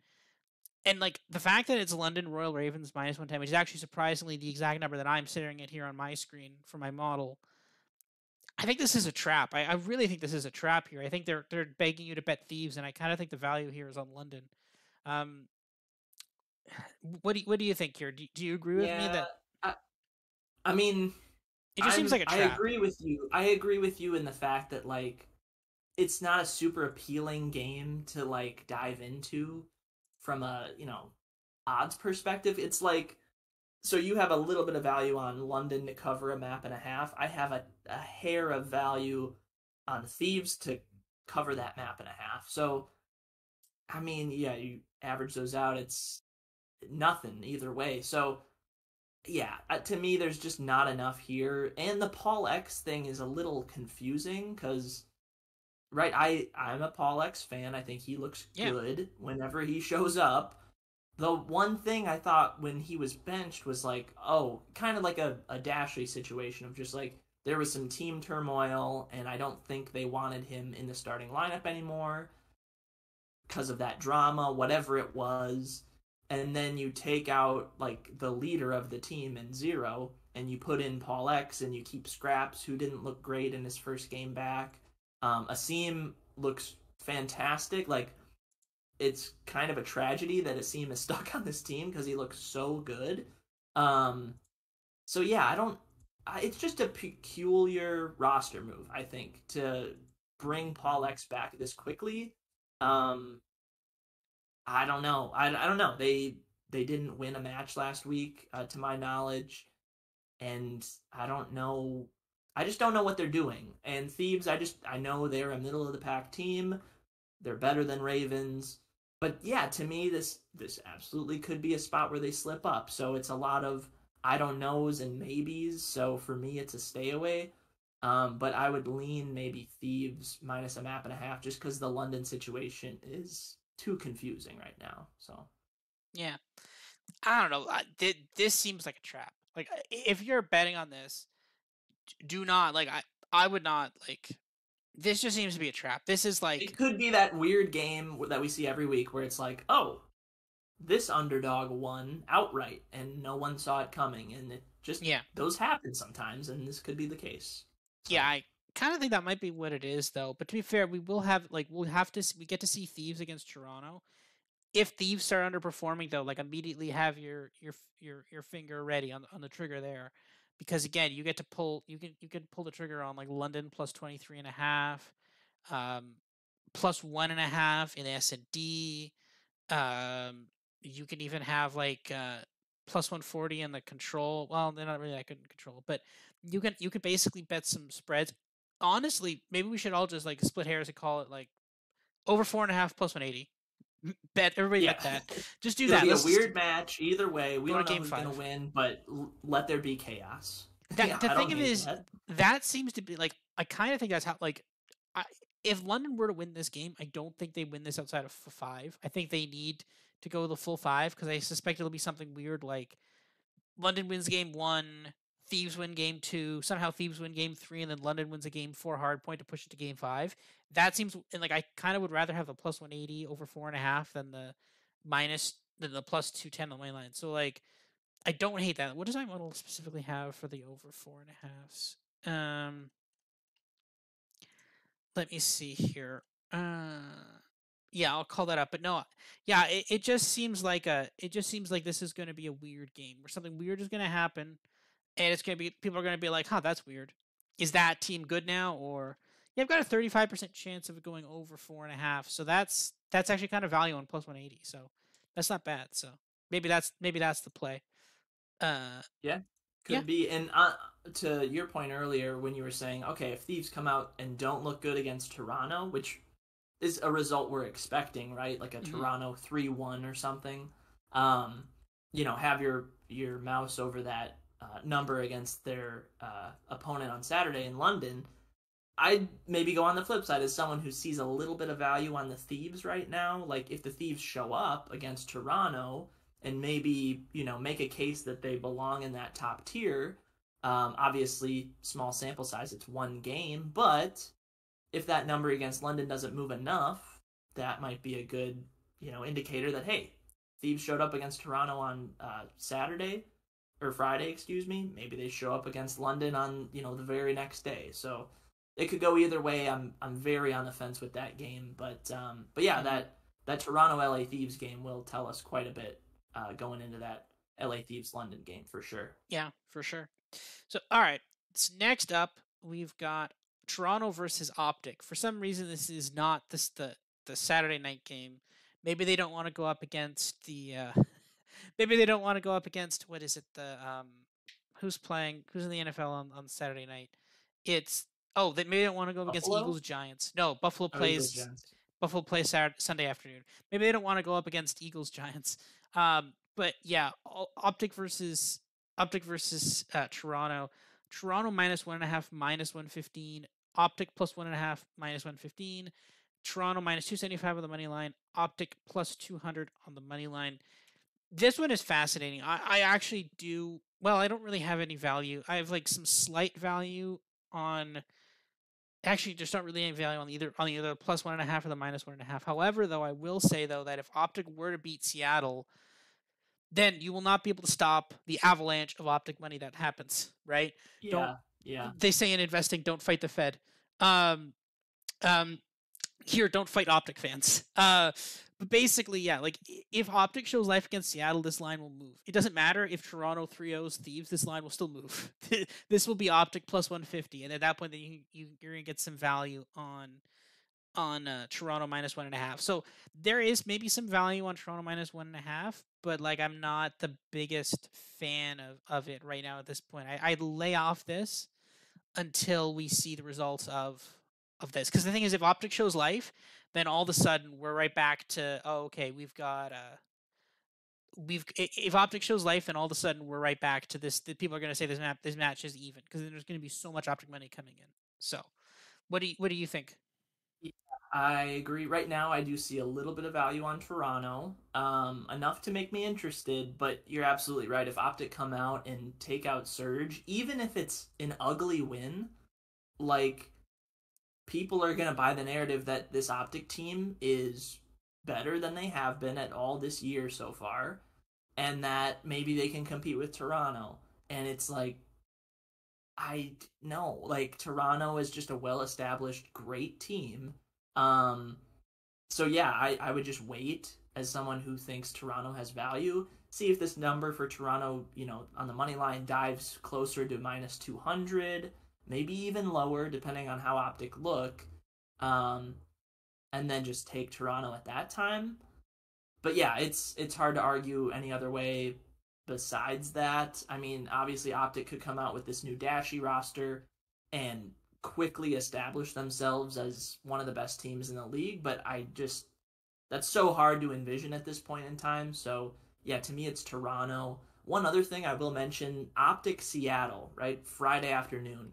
A: And like the fact that it's London Royal Ravens -110, which is actually surprisingly the exact number that I'm staring at here on my screen for my model. I think this is a trap. I really think this is a trap here. I think they're begging you to bet thieves, and I kind of think the value here is on London. Um, what do you think here? Do you agree with me
B: Yeah,
A: that
B: I, I mean,
A: it just seems like a
B: I
A: trap?
B: agree with you. I agree with you in the fact that like it's not a super appealing game to like dive into from a, odds perspective. It's like so you have a little bit of value on London to cover a map and a half. I have a hair of value on Thieves to cover that map and a half. So I mean, yeah, you average those out, it's nothing either way. So yeah, to me, there's just not enough here. And the Paul X thing is a little confusing because, right, I'm a Paul X fan. I think he looks
A: Yeah,
B: good whenever he shows up. The one thing I thought when he was benched was like, oh, kind of like a Dashley situation of just like there was some team turmoil, and I don't think they wanted him in the starting lineup anymore because of that drama, whatever it was. And then you take out like the leader of the team in Zero, and you put in Paul X, and you keep Scraps, who didn't look great in his first game back. Asim looks fantastic. Like it's kind of a tragedy that Asim is stuck on this team because he looks so good. Um, so yeah, I don't. It's just a peculiar roster move, I think, to bring Paul X back this quickly. Um, I don't know. I don't know. They didn't win a match last week, to my knowledge, and I don't know. I just don't know what they're doing. And Thieves, I know they're a middle of the pack team. They're better than Ravens, but yeah, to me this absolutely could be a spot where they slip up. So it's a lot of I don't knows and maybes. So for me, it's a stay away. But I would lean maybe Thieves minus a map and a half just because the London situation is too confusing right now. So
A: yeah. I don't know. This seems like a trap. Like if you're betting on this, do not like I would not like. This just seems to be a trap. This is
B: it
A: like
B: could be that weird game that we see every week where it's like, oh, this underdog won outright and no one saw it coming, and it just
A: yeah.
B: those happen sometimes, and this could be the case.
A: Yeah,
B: So
A: I kind of think that might be what it is, though. But to be fair, we get to see Thieves against Toronto. If Thieves start underperforming, though, like immediately have your finger ready on the trigger there, because again, you get to pull you can pull the trigger on like London +23.5, um, +1.5 in S&D. You can even have like +140 in the control. Well, they're not really that good in control, but you can basically bet some spreads. Honestly, maybe we should all just like split hairs and call it like over 4.5 +180. Bet everybody
B: yeah,
A: bet that. Just do
B: it'll
A: that.
B: be a
A: Let's just
B: weird match either way. We
A: go to
B: don't know
A: game
B: who's gonna
A: five.
B: win, but let there be chaos.
A: That
B: Yeah,
A: the
B: I
A: thing
B: don't
A: of it
B: hate
A: is
B: that.
A: that seems to be like I kind of think that's how like I, if London were to win this game, I don't think they win this outside of five. I think they need to go the full five because I suspect it'll be something weird like London wins game one, Thieves win game two, somehow Thieves win game three, and then London wins a game four hard point to push it to game five. That seems and like I kind of would rather have the +180 over 4.5 than the +210 on the main line. So like I don't hate that. What does my model specifically have for the over 4.5s? Let me see here. Yeah, I'll call that up. But no, yeah, it just seems like this is going to be a weird game where something weird is going to happen, and it's going to be people are going to be like, "Huh, that's weird." Is that team good now, or yeah, I've got a 35% chance of it going over 4.5. So that's actually kind of value on +180. So that's not bad. So maybe that's the play. Uh,
B: Yeah,
A: yeah.
B: could be. And to your point earlier, when you were saying, okay, if Thieves come out and don't look good against Toronto, which is a result we're expecting, right? Like a
A: Hmm.
B: Toronto 3-1 or something. Have your mouse over that number against their opponent on Saturday in London. I'd maybe go on the flip side as someone who sees a little bit of value on the Thieves right now. Like if the Thieves show up against Toronto and maybe, make a case that they belong in that top tier, Obviously, small sample size, it's one game, but if that number against London doesn't move enough, that might be a good, indicator that hey, Thieves showed up against Toronto on Saturday or Friday, excuse me. Maybe they show up against London on the very next day. So it could go either way. I'm very on the fence with that game, but yeah,
A: Hmm.
B: that Toronto LA Thieves game will tell us quite a bit going into that LA Thieves London game for sure.
A: Yeah, for sure. So, all right. So next up, we've got Toronto versus Optic. For some reason, this is not the Saturday night game. Maybe they don't want to go up against the. Maybe they don't want to go up against what is it? The who's playing? Who's in the NFL on Saturday night? It's they maybe don't want to go up against
B: Buffalo?
A: Eagles Giants. No, Buffalo
B: Oh, Eagles
A: plays
B: Giants.
A: Saturday, Sunday afternoon. Maybe they don't want to go up against Eagles Giants. But yeah, Optic versus Toronto. Toronto minus 1.5, minus 115. Optic plus 1.5, minus 115. Toronto minus 275 on the money line. Optic plus 200 on the money line. This one is fascinating. I actually do. Well, I don't really have any value. I have like some slight value on. Actually, there's not really any value on either plus 1.5 or the minus 1.5. However, though, I will say though that if Optic were to beat Seattle, then you will not be able to stop the avalanche of Optic money that happens. Right? Don't
B: Yeah, yeah.
A: they say in investing, don't fight the Fed. Um, um, Here, don't fight Optic fans. But basically, yeah, like if Optic shows life against Seattle, this line will move. It doesn't matter if Toronto 3-0s Thieves, this line will still move. This will be Optic plus 150, and at that point, then you're gonna get some value on Toronto minus 1.5. So there is maybe some value on Toronto minus 1.5, but like I'm not the biggest fan of it right now at this point. I'd lay off this until we see the results of this. Because the thing is, if Optic shows life, then all of a sudden we're right back to okay, we've got if Optic shows life, then all of a sudden we're right back to this. People are going to say this match is even because there's going to be so much Optic money coming in. So what do you think?
B: Yeah, I agree. Right now, I do see a little bit of value on Toronto, enough to make me interested. But you're absolutely right. If Optic come out and take out Surge, even if it's an ugly win, like people are gonna buy the narrative that this Optic team is better than they have been at all this year so far, and that maybe they can compete with Toronto. And it's like I no, like Toronto is just a well-established, great team. Um, so yeah, I would just wait as someone who thinks Toronto has value. See if this number for Toronto, on the money line dives closer to minus 200, maybe even lower, depending on how Optic look. Um, and then just take Toronto at that time. But yeah, it's hard to argue any other way besides that. I mean, obviously Optic could come out with this new Dashy roster and quickly establish themselves as one of the best teams in the league, but I just that's so hard to envision at this point in time. So, yeah, to me it's Toronto. One other thing I will mention, Optic Seattle, right? Friday afternoon.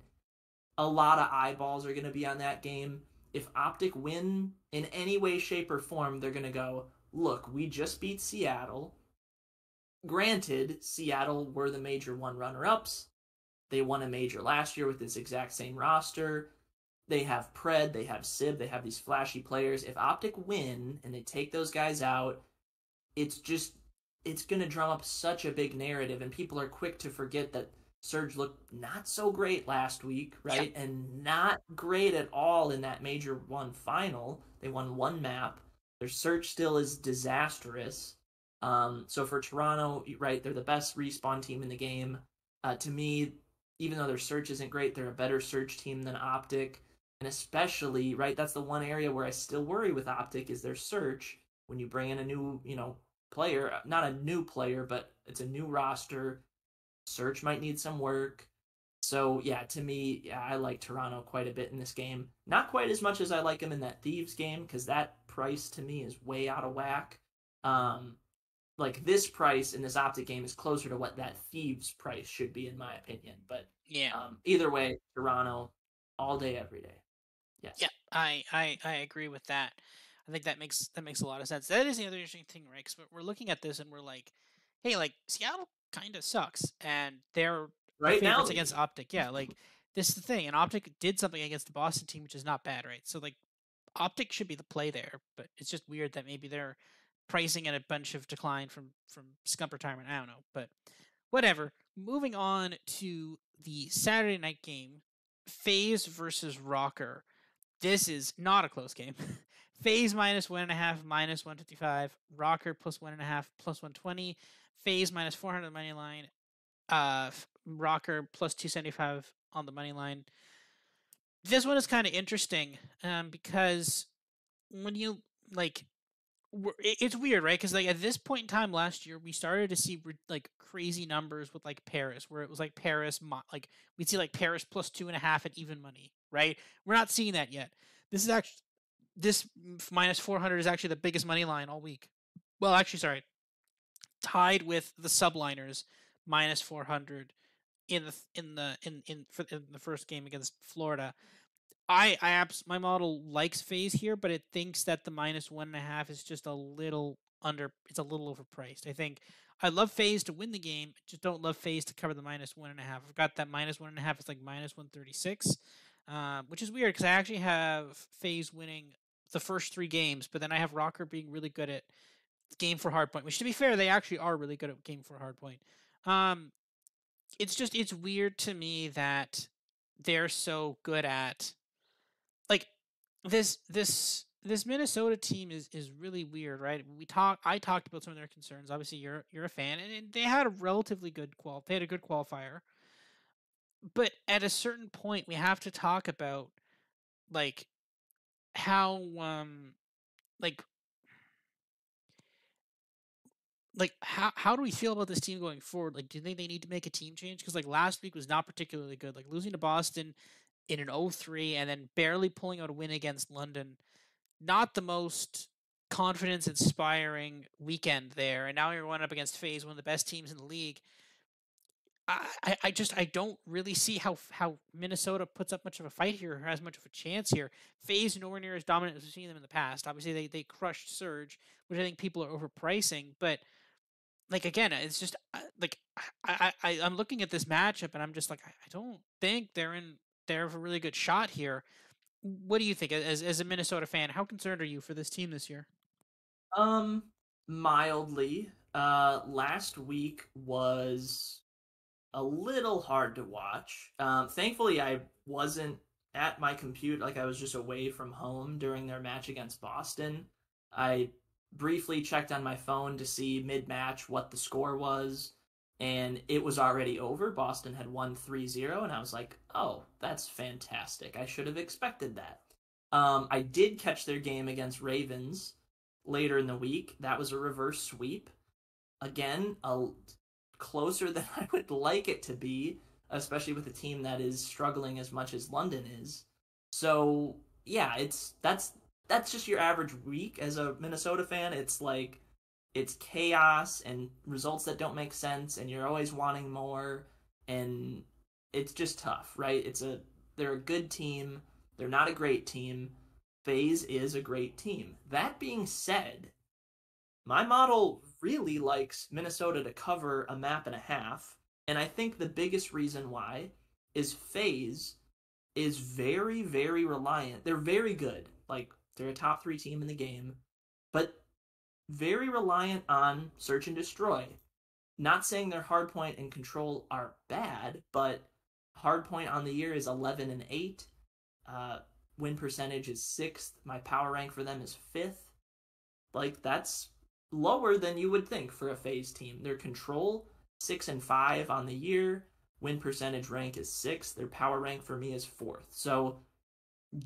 B: A lot of eyeballs are going to be on that game. If Optic win in any way, shape, or form, they're going to go, look, we just beat Seattle. Granted, Seattle were the major one runner ups. They won a major last year with this exact same roster. They have Pred, they have Sib, they have these flashy players. If Optic win and they take those guys out, it's just it's going to drum up such a big narrative, and people are quick to forget that Surge looked not so great last week,
A: Yeah.
B: right? And not great at all in that Major 1 final. They won one map. Their search still is disastrous. So for Toronto, right, they're the best respawn team in the game. To me, even though their search isn't great, they're a better search team than Optic. And especially, right, that's the one area where I still worry with Optic is their search. When you bring in a new, player, not a new player, but it's a new roster. Search might need some work. So yeah, to me, yeah, I like Toronto quite a bit in this game. Not quite as much as I like him in that Thieves game because that price to me is way out of whack. Um, like this price in this Optic game is closer to what that Thieves price should be in my opinion. But
A: Yeah.
B: either way, Toronto all day, every day.
A: Yeah,
B: Yes.
A: I agree with that. I think that makes a lot of sense. That is the other interesting thing, right? Because we're looking at this and we're like, hey, like Seattle kind of sucks, and they're the
B: Right now
A: favorites
B: they
A: against
B: do.
A: Optic. Yeah, like this is the thing, and Optic did something against the Boston team, which is not bad, right? So like Optic should be the play there, but it's just weird that maybe they're pricing at a bunch of decline from scump retirement. I don't know, but whatever. Moving on to the Saturday night game, FaZe versus Rocker. This is not a close game. FaZe minus 1.5, minus 155. Rocker plus 1.5, plus 120. FaZe minus 400 on the money line. Rocker plus 275 on the money line. This one is kind of interesting because when you like it's weird, right? Because like at this point in time last year, we started to see like crazy numbers with like Paris, where it was like Paris, like we'd see like Paris plus 2.5 at even money, right? We're not seeing that yet. This is actually this minus 400 is actually the biggest money line all week. Well, actually, sorry, tied with the subliners minus 400 in the first game against Florida. My model likes FaZe here, but it thinks that the minus 1.5 is just a little under. It's a little overpriced. I think I love FaZe to win the game. Just don't love FaZe to cover the minus 1.5. I've got that minus 1.5. It's like minus 136, which is weird because I actually have FaZe winning the first three games, but then I have Rocker being really good at game for hardpoint. Which, to be fair, they actually are really good at game for hardpoint. Um, it's weird to me that they're so good at like this Minnesota team is really weird, right? I talked about some of their concerns. Obviously, you're a fan, and they had a relatively good they had a good qualifier, but at a certain point, we have to talk about like how like how do we feel about this team going forward? Like, do you think they need to make a team change? Because like last week was not particularly good. Like losing to Boston in an 0-3 and then barely pulling out a win against London, not the most confidence inspiring weekend there. And now you're going up against FaZe, one of the best teams in the league. I don't really see how Minnesota puts up much of a fight here or has much of a chance here. FaZe nowhere near as dominant as we've seen them in the past. Obviously they crushed Surge, which I think people are overpricing, but like again, it's just like I'm looking at this matchup and I'm just like I don't think they have a really good shot here. What do you think as a Minnesota fan? How concerned are you for this team this year?
B: Um, Mildly. Last week was a little hard to watch. Thankfully, I wasn't at my computer, like I was just away from home during their match against Boston. I briefly checked on my phone to see mid match what the score was, and it was already over. Boston had won 3-0, and I was like, oh, that's fantastic. I should have expected that. I did catch their game against Ravens later in the week. That was a reverse sweep. Again, closer than I would like it to be, especially with a team that is struggling as much as London is. So yeah, that's just your average week as a Minnesota fan. It's like it's chaos and results that don't make sense, and you're always wanting more, and it's just tough, right? They're a good team. They're not a great team. FaZe is a great team. That being said, my model really likes Minnesota to cover a map and a half, and I think the biggest reason why is FaZe is very, very reliant. They're very good. Like, they're a top three team in the game, but very reliant on search and destroy. Not saying their hardpoint and control are bad, but hardpoint on the year is 11 and 8. Uh, Win percentage is 6th. My power rank for them is 5th. Like, that's lower than you would think for a FaZe team. Their control 6 and 5 on the year. Win percentage rank is 6th. Their power rank for me is 4th. So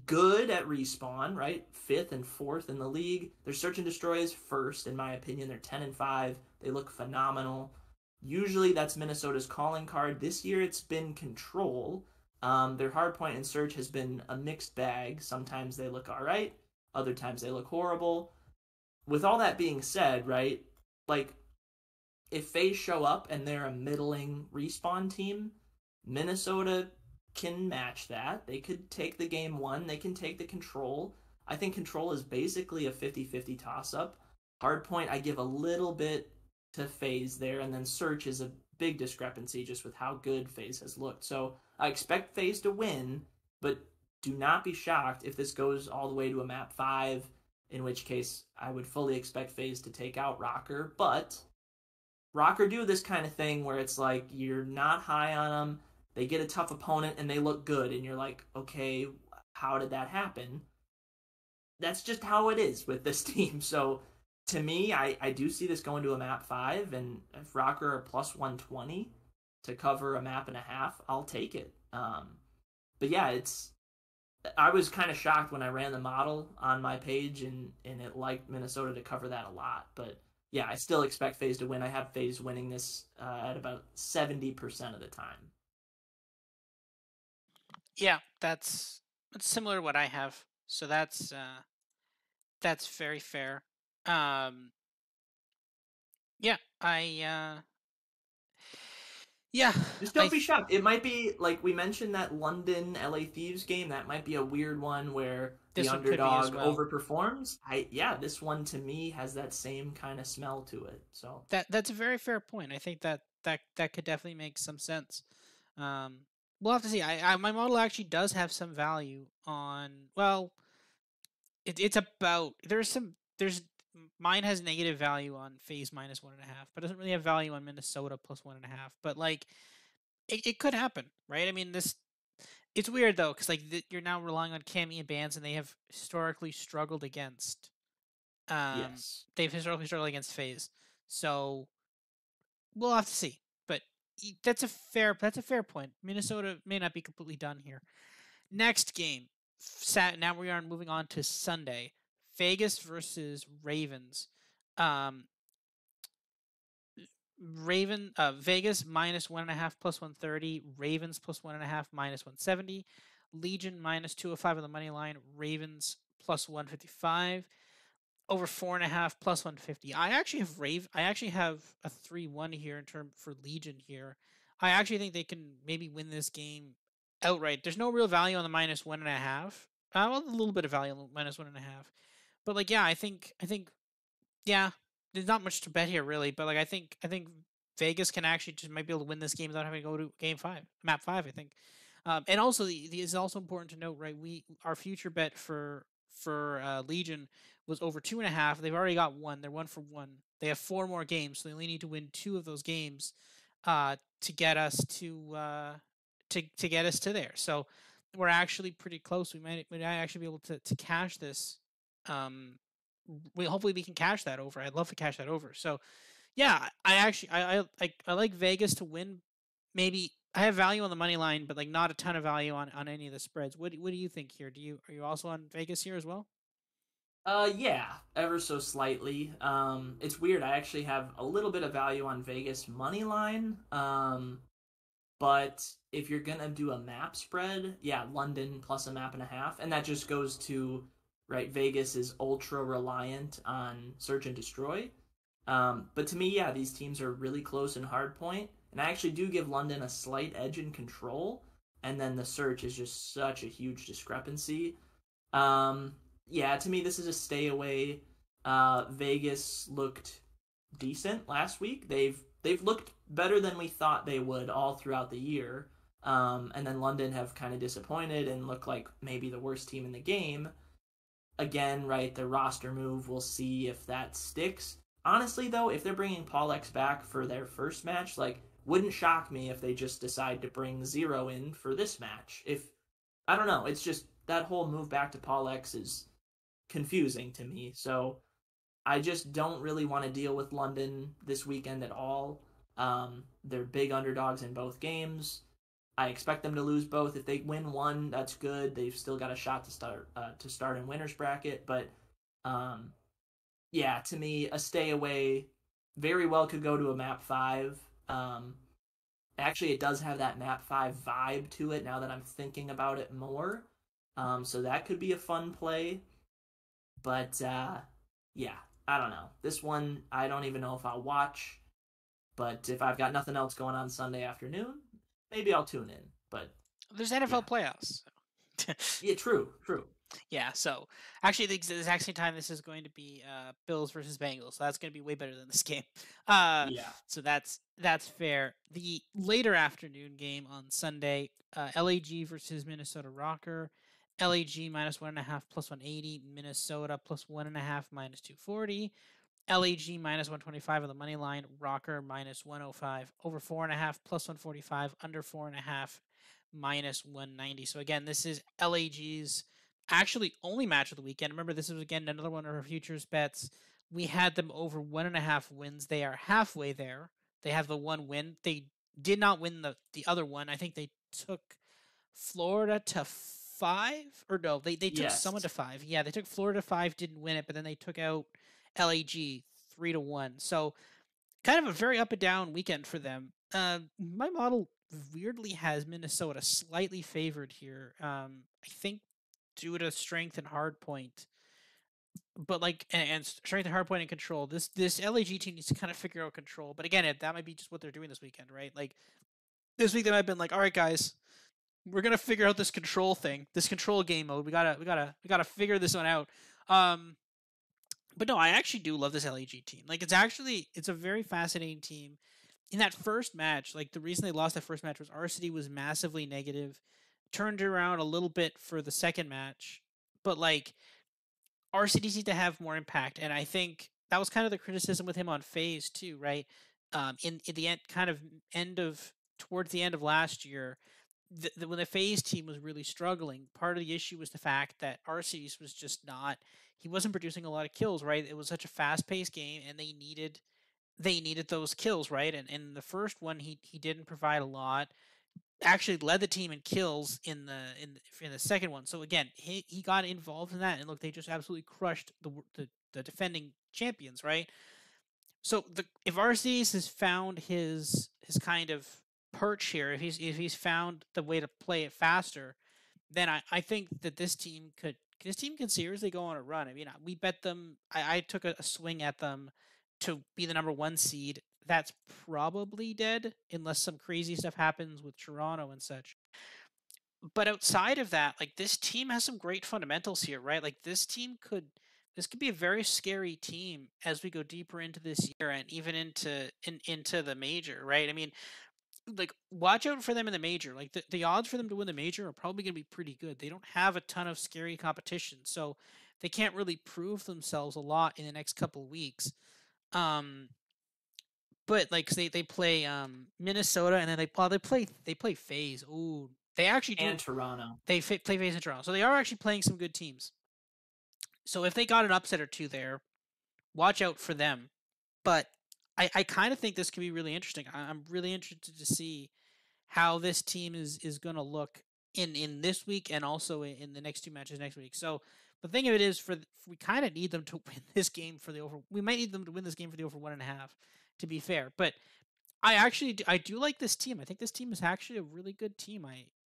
B: good at respawn, right? 5th and 4th in the league. Their search and destroy is 1st, in my opinion. They're 10 and 5. They look phenomenal. Usually that's Minnesota's calling card. This year it's been control. Their hardpoint and search has been a mixed bag. Sometimes they look all right. Other times they look horrible. With all that being said, right? Like, if FaZe show up and they're a middling respawn team, Minnesota can match that. They could take the game one. They can take the control. I think control is basically a 50-50 toss-up. Hardpoint, I give a little bit to FaZe there, and then search is a big discrepancy just with how good FaZe has looked. So I expect FaZe to win, but do not be shocked if this goes all the way to a map 5, in which case I would fully expect FaZe to take out Rocker. But Rocker do this kind of thing where it's like you're not high on them, they get a tough opponent and they look good, and you're like, okay, how did that happen? That's just how it is with this team. So to me, I do see this going to a map 5, and if Rocker are plus 120 to cover a map and a half, I'll take it. But yeah, I was kind of shocked when I ran the model on my page, and it liked Minnesota to cover that a lot. But yeah, I still expect FaZe to win. I have FaZe winning this at about 70% of the time.
A: Yeah, that's similar to what I have. So that's very fair. Um, yeah, yeah,
B: Just
A: I
B: don't be shocked. It might be like we mentioned that London LA Thieves game. That might be a weird one where the
A: this one could be as
B: underdog
A: well.
B: overperforms. Yeah, this one to me has that same kind of smell to it. So
A: That's a very fair point. I think that could definitely make some sense. Um, we'll have to see. I my model actually does have some value on. Well, it's about there's mine has negative value on FaZe minus 1.5, but doesn't really have value on Minnesota plus 1.5. But like it could happen, right? I mean, this it's weird though because like you're now relying on Cammy and Bands, and they have historically struggled against um
B: yes.
A: they've historically struggled against FaZe. So we'll have to see. But that's a fair point. Minnesota may not be completely done here. Next game. Now we are moving on to Sunday. Vegas versus Ravens. Um, Vegas minus 1.5 plus 130. Ravens plus 1.5 minus 170. Legion minus 205 on the money line. Ravens plus 155. Over 4.5 plus 150. I actually have a 3-1 here in term for Legion here. I actually think they can maybe win this game outright. There's no real value on the minus 1.5. Well, a little bit of value on the minus 1.5. But like, yeah, I think yeah, there's not much to bet here really. But like, I think Vegas can actually just might be able to win this game without having to go to game 5, map 5. I think. And also, it's also important to note, right? Our future bet for Legion was over 2.5. They've already got one. They're 1 for 1. They have 4 more games, so they only need to win 2 of those games to get us to get us to there. So we're actually pretty close. We might actually be able to cash this. Um, hopefully we can cash that over. I'd love to cash that over. So yeah, I actually I like Vegas to win. Maybe I have value on the money line, but like not a ton of value on any of the spreads. What do you think here? Are you also on Vegas here as well?
B: Yeah, ever so slightly. It's weird. I actually have a little bit of value on Vegas money line. But if you're gonna do a map spread, yeah, London plus a map and a half, and that just goes to right. Vegas is ultra reliant on search and destroy. But to me, yeah, these teams are really close in hardpoint, and I actually do give London a slight edge in control, and then the search is just such a huge discrepancy. Um, yeah, to me, this is a stay away. Vegas looked decent last week. They've looked better than we thought they would all throughout the year. And then London have kind of disappointed and look like maybe the worst team in the game. Again, right, the roster move, we'll see if that sticks. Honestly, though, if they're bringing Paul X back for their first match, like, wouldn't shock me if they just decide to bring Zero in for this match. If I don't know, it's just that whole move back to Paul X is confusing to me. So I just don't really want to deal with London this weekend at all. They're big underdogs in both games. I expect them to lose both. If they win one, that's good. They've still got a shot to start in winners bracket. But um, yeah, to me, a stay away very well could go to a map 5. Actually, it does have that map 5 vibe to it now that I'm thinking about it more. So that could be a fun play. But yeah, I don't know. This one, I don't even know if I'll watch. But if I've got nothing else going on Sunday afternoon, maybe I'll tune in. But
A: There's
B: yeah,
A: NFL playoffs.
B: yeah, true, true.
A: Yeah, so actually the exact same time this is going to be Bills versus Bengals. So that's going to be way better than this game. Uh
B: Yeah.
A: so that's fair. The later afternoon game on Sunday, LAG versus Minnesota Rocker. LAG minus 1.5 plus 180, Minnesota plus 1.5 minus 240. LAG minus 125 on the money line, Rocker minus 105, over 4.5 plus 145, under 4.5 minus 190. So again, this is LAG's actually only match of the weekend. Remember, this is again another one of our futures bets. We had them over 1.5 wins. They are halfway there. They have the one win. They did not win the other one. I think they took Florida to 5, or no, they took someone to
B: Yes.
A: 5. Yeah, they took Florida to 5, didn't win it, but then they took out LAG 3-1. So kind of a very up and down weekend for them. My model weirdly has Minnesota slightly favored here. I think due to strength and hard point, but like and strength and hard point and control. This LAG team needs to kind of figure out control. But again, that might be just what they're doing this weekend, right? Like this week they might have been like, all right, guys, we're gonna figure out this control thing, this control game mode. We gotta figure this one out. Um, but no, I actually do love this LAG team. Like it's a very fascinating team. In that first match, like the reason they lost that first match was RCD was massively negative, turned it around a little bit for the second match, but like RCD seemed to have more impact, and I think that was kind of the criticism with him on phase too, right? In the end, kind of end of towards the end of last year, when the phase team was really struggling, part of the issue was the fact that RC's was just not. He wasn't producing a lot of kills, right? It was such a fast paced game, and they needed those kills, right? And in the first one, he didn't provide a lot. Actually, led the team in kills in the second one. So again, he got involved in that, and look, they just absolutely crushed the defending champions, right? So if Arceus has found his kind of perch here, if he's found the way to play it faster, then I think that this team could seriously go on a run. I mean, we bet them. I took a swing at them to be the number one seed. That's probably dead unless some crazy stuff happens with Toronto and such. But outside of that, like this team has some great fundamentals here, right? Like this could be a very scary team as we go deeper into this year and even into the major, right? I mean, like watch out for them in the major. Like the odds for them to win the major are probably going to be pretty good. They don't have a ton of scary competition, so they can't really prove themselves a lot in the next couple of weeks. Um, but like 'cause they play Minnesota, and then they play FaZe. Ooh, they actually
B: And
A: do.
B: Toronto.
A: Play FaZe in Toronto, so they are actually playing some good teams. So if they got an upset or two there, watch out for them. But I kind of think this could be really interesting. I'm really interested to see how this team is going to look in this week and also in the next two matches next week. So the thing of it is, we kind of need them to win this game for the over. We might need them to win this game for the over 1.5, to be fair. But I do like this team. I think this team is actually a really good team.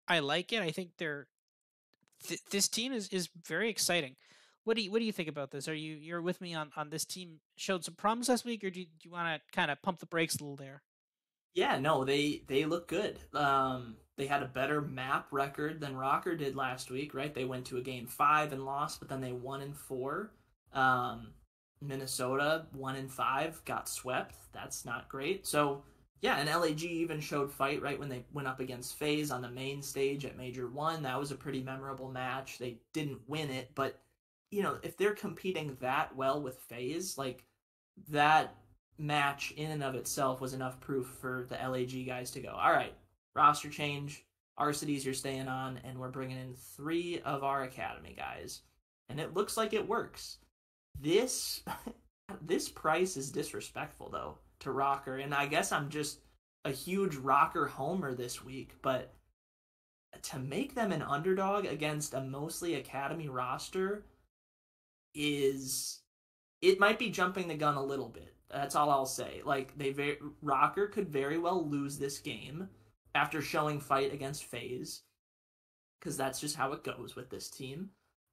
A: I like it. I think this team is very exciting. What do you think about this? You're with me on this team showed some promise last week, or do you want to kind of pump the brakes a little there?
B: Yeah, no, they look good. They had a better map record than Rocker did last week, right? They went to a game 5 and lost, but then they won in 4. Um, Minnesota 1 and 5 got swept. That's not great. So yeah, and LAG even showed fight right when they went up against FaZe on the main stage at Major One. That was a pretty memorable match. They didn't win it, but if they're competing that well with FaZe, like that match in and of itself was enough proof for the LAG guys to go, all right, roster change, our cities you're staying on, and we're bringing in 3 of our academy guys. And it looks like it works. This this price is disrespectful though to Rocker, and I guess I'm just a huge Rocker homer this week, but to make them an underdog against a mostly academy roster is it might be jumping the gun a little bit. That's all I'll say. Like Rocker could very well lose this game after showing fight against FaZe, because that's just how it goes with this team.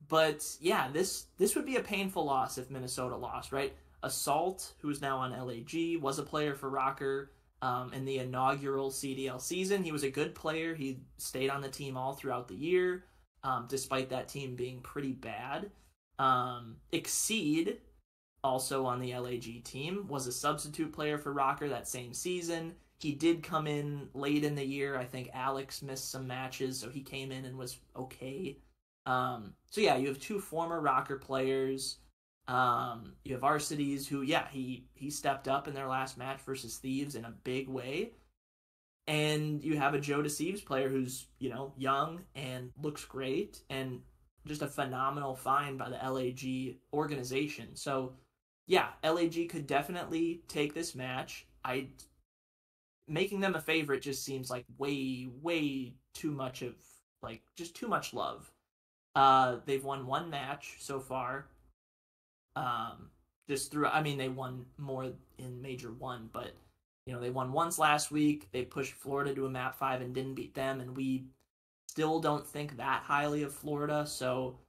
B: But yeah, this would be a painful loss if Minnesota lost, right? Assault, who's now on LAG, was a player for Rocker in the inaugural CDL season. He was a good player. He stayed on the team all throughout the year. despite that team being pretty bad. Exceed, also on the LAG team, was a substitute player for Rocker that same season. He did come in late in the year. I think Alex missed some matches, so he came in and was okay. So yeah, you have two former Rocker players. You have Arcides, who yeah he stepped up in their last match versus Thieves in a big way, and you have a Joe Deceives player who's young and looks great and just a phenomenal find by the LAG organization. So yeah, LAG could definitely take this match. I Making them a favorite just seems like way too much of like just too much love. They've won one match so far. Just through I mean they won more in Major 1, but they won once last week. They pushed Florida to a map 5 and didn't beat them, and we still don't think that highly of Florida. So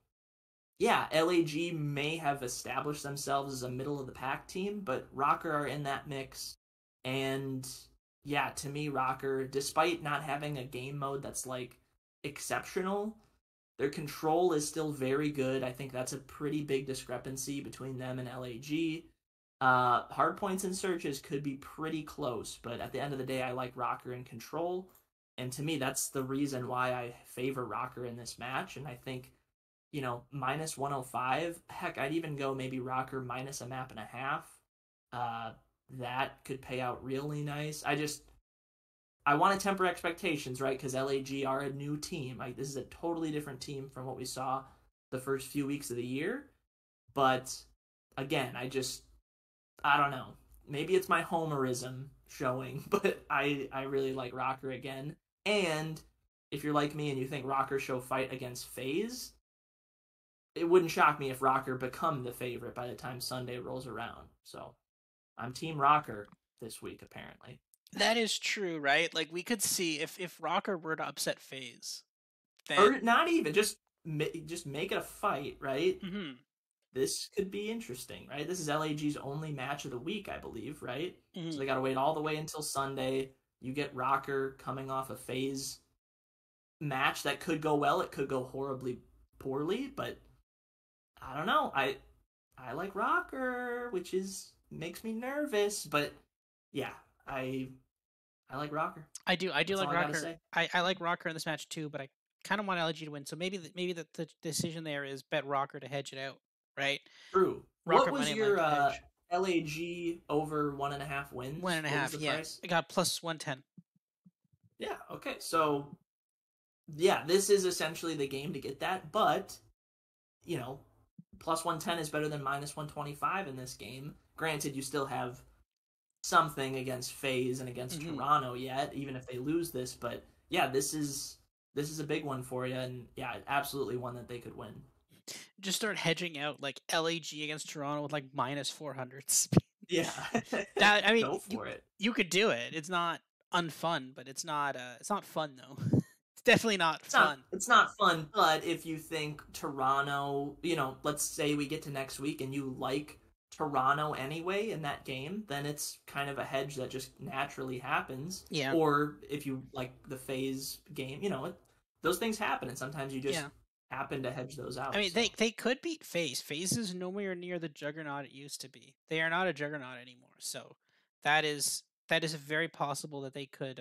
B: yeah, LAG may have established themselves as a middle of the pack team, but Rocker are in that mix. And yeah, to me, Rocker, despite not having a game mode that's like exceptional, their control is still very good. I think that's a pretty big discrepancy between them and LAG. Hard points and searches could be pretty close, but at the end of the day, I like Rocker in control. And to me, that's the reason why I favor Rocker in this match. And I think, minus 105, heck, I'd even go maybe Rocker minus a map and a half. That could pay out really nice. I want to temper expectations, right? Because LAG are a new team. Like, this is a totally different team from what we saw the first few weeks of the year. But again, I don't know. Maybe it's my homerism showing, but I really like Rocker again. And if you're like me and you think Rocker show fight against FaZe, it wouldn't shock me if Rocker become the favorite by the time Sunday rolls around. So I'm Team Rocker this week, apparently.
A: That is true, right? Like we could see if Rocker were to upset FaZe,
B: Or
A: then
B: not even, just make it a fight, right?
A: mm-hmm,
B: This could be interesting, right? This is LAG's only match of the week, I believe, right? So
A: mm-hmm.
B: they got to wait all the way until Sunday. You get Rocker coming off a FaZe match that could go well. It could go horribly poorly, but I don't know. I like Rocker, which makes me nervous, but yeah, I like Rocker.
A: I do
B: That's
A: like
B: all I gotta
A: Rocker.
B: say.
A: I like Rocker in this match too, but I kind of want LG to win. So maybe the decision there is bet Rocker to hedge it out, right?
B: True. What
A: Rocker
B: was
A: money line
B: your
A: to hedge
B: LAG over 1.5
A: one
B: wins?
A: and a
B: What was
A: half.
B: the
A: Yeah,
B: price?
A: I got plus 110.
B: Yeah. Okay. So yeah, this is essentially the game to get that, but you know, plus 110 is better than minus 125 in this game. Granted, you still have something against FaZe and against
A: Mm-hmm.
B: Toronto yet, even if they lose this. But yeah, this is a big one for you, and yeah, absolutely one that they could win.
A: Just start hedging out like LAG against Toronto with like minus 400s.
B: Yeah,
A: That I mean,
B: go
A: you
B: for it.
A: you could do it. It's not unfun, but it's not fun though. It's definitely not
B: It's not
A: fun.
B: it's not fun, but if you think Toronto, let's say we get to next week and you like Toronto anyway in that game, then it's kind of a hedge that just naturally happens.
A: Yeah.
B: Or if you like the phase game, those things happen, and sometimes you just
A: Yeah.
B: happen to hedge those
A: I
B: out.
A: mean,
B: So
A: they could beat FaZe. FaZe is nowhere near the juggernaut it used to be. They are not a juggernaut anymore. So that is very possible that they could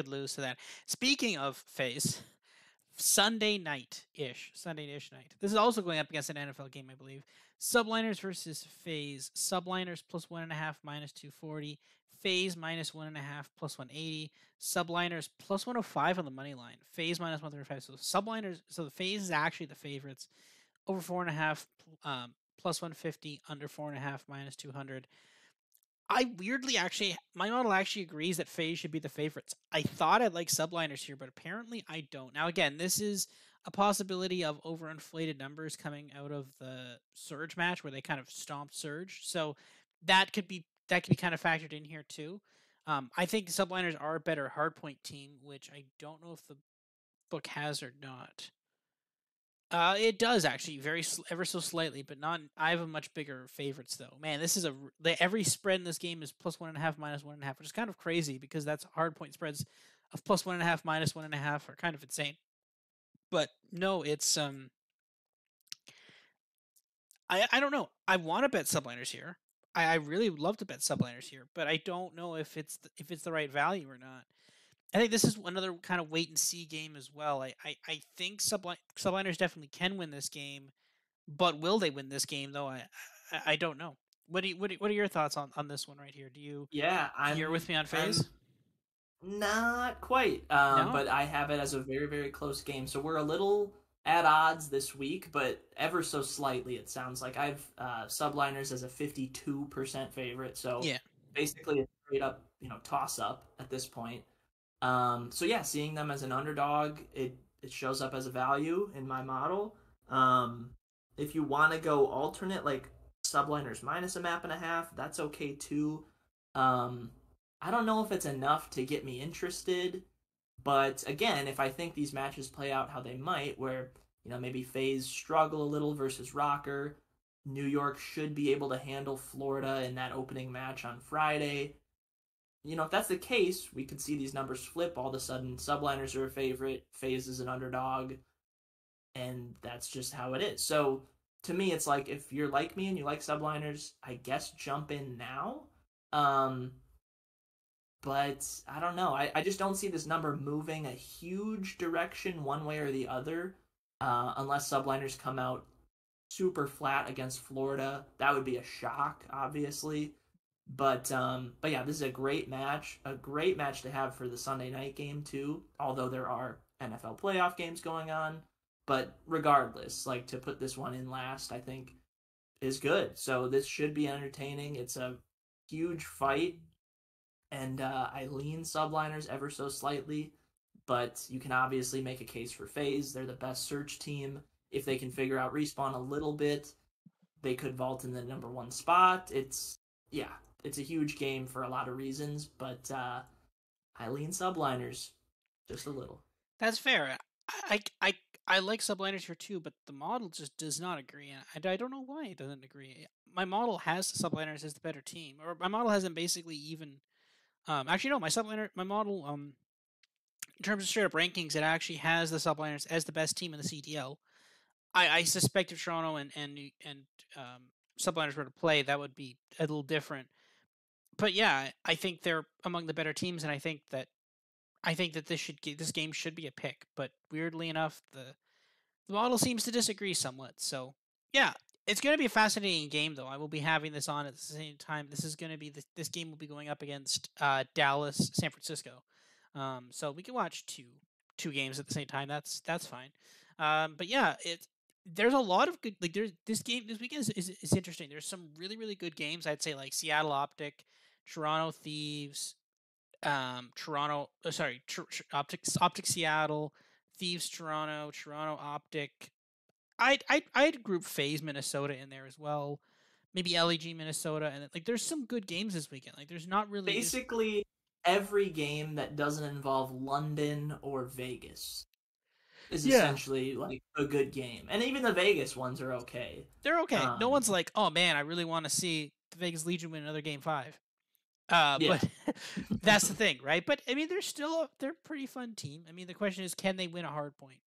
A: lose to that. Speaking of FaZe, Sunday-ish night. This is also going up against an NFL game, I believe. Subliners versus FaZe. Subliners plus 1.5 minus 240. FaZe minus 1.5 plus 180. Subliners plus 105 on the money line. FaZe minus 135. So subliners. So the FaZe is actually the favorites. Over 4.5 plus 150. Under 4.5 minus 200. I weirdly actually, my model actually agrees that FaZe should be the favorites. I thought I'd like subliners here, but apparently I don't. Now, again, this is a possibility of overinflated numbers coming out of the Surge match where they kind of stomped Surge. So that could be kind of factored in here too. I think subliners are a better hardpoint team, which I don't know if the book has or not. It does actually, ever so slightly, but not. I have a much bigger favorites though. Man, this is every spread in this game is plus 1.5 minus 1.5, which is kind of crazy because that's hard point spreads of plus 1.5 minus 1.5 are kind of insane. But no, it's I don't know. I want to bet subliners here. I really would love to bet subliners here, but I don't know if if it's the right value or not. I think this is another kind of wait and see game as well. I think subliners definitely can win this game, but will they win this game though? I don't know. What are your thoughts on this one right here?
B: Yeah,
A: You're with me on phase?
B: I'm not quite,
A: No?
B: but I have it as a very, very close game. So we're a little at odds this week, but ever so slightly, it sounds like. I've subliners as a 52% favorite. So
A: Yeah.
B: basically a straight up, toss up at this point. So yeah, seeing them as an underdog, it shows up as a value in my model. Um, if you want to go alternate, like subliners minus a map and a half, that's okay too. Um, I don't know if it's enough to get me interested, but again, if I think these matches play out how they might, where maybe FaZe struggle a little versus Rocker, New York should be able to handle Florida in that opening match on Friday. If that's the case, we could see these numbers flip. All of a sudden, subliners are a favorite, FaZe is an underdog, and that's just how it is. So to me, it's like if you're like me and you like subliners, I guess jump in now. Um, but I don't know. I just don't see this number moving a huge direction one way or the other, unless subliners come out super flat against Florida. That would be a shock, obviously. But yeah, this is a great match to have for the Sunday night game too. Although there are NFL playoff games going on, but regardless, like to put this one in last, I think is good. So this should be entertaining. It's a huge fight, and I lean subliners ever so slightly, but you can obviously make a case for FaZe. They're the best search team. If they can figure out respawn a little bit, they could vault in the number one spot. Yeah, it's a huge game for a lot of reasons, but I lean subliners just a little.
A: That's fair. I I I like subliners here too, but the model just does not agree, and I don't know why it doesn't agree. My model has the subliners as the better team, or my model has them basically even. Actually, no, my model, in terms of straight up rankings, it actually has the subliners as the best team in the CDL. I suspect if Toronto and subliners were to play, that would be a little different. But yeah, I think they're among the better teams, and I think that this game should be a pick. But weirdly enough, the model seems to disagree somewhat. So yeah, it's going to be a fascinating game, though. I will be having this on at the same time. This is going to be this game will be going up against Dallas, San Francisco. So we can watch two games at the same time. That's fine. But yeah, there's a lot of good like there's this weekend is interesting. There's some really good games. I'd say like Seattle Optic, Toronto Thieves, Toronto. Sorry, Optic Seattle, Thieves Toronto, Toronto Optic. I'd group FaZe Minnesota in there as well. Maybe LEG Minnesota, and like there's some good games this weekend. Like there's not really there's
B: Basically, every game that doesn't involve London or Vegas is
A: yeah,
B: essentially like a good game, and even the Vegas ones are okay.
A: they're okay. No
B: Um,
A: one's like, oh man, I really want to see the Vegas Legion win another game five.
B: yeah,
A: But that's the thing, right? But I mean, they're a pretty fun team. I mean, the question is, can they win a hard point?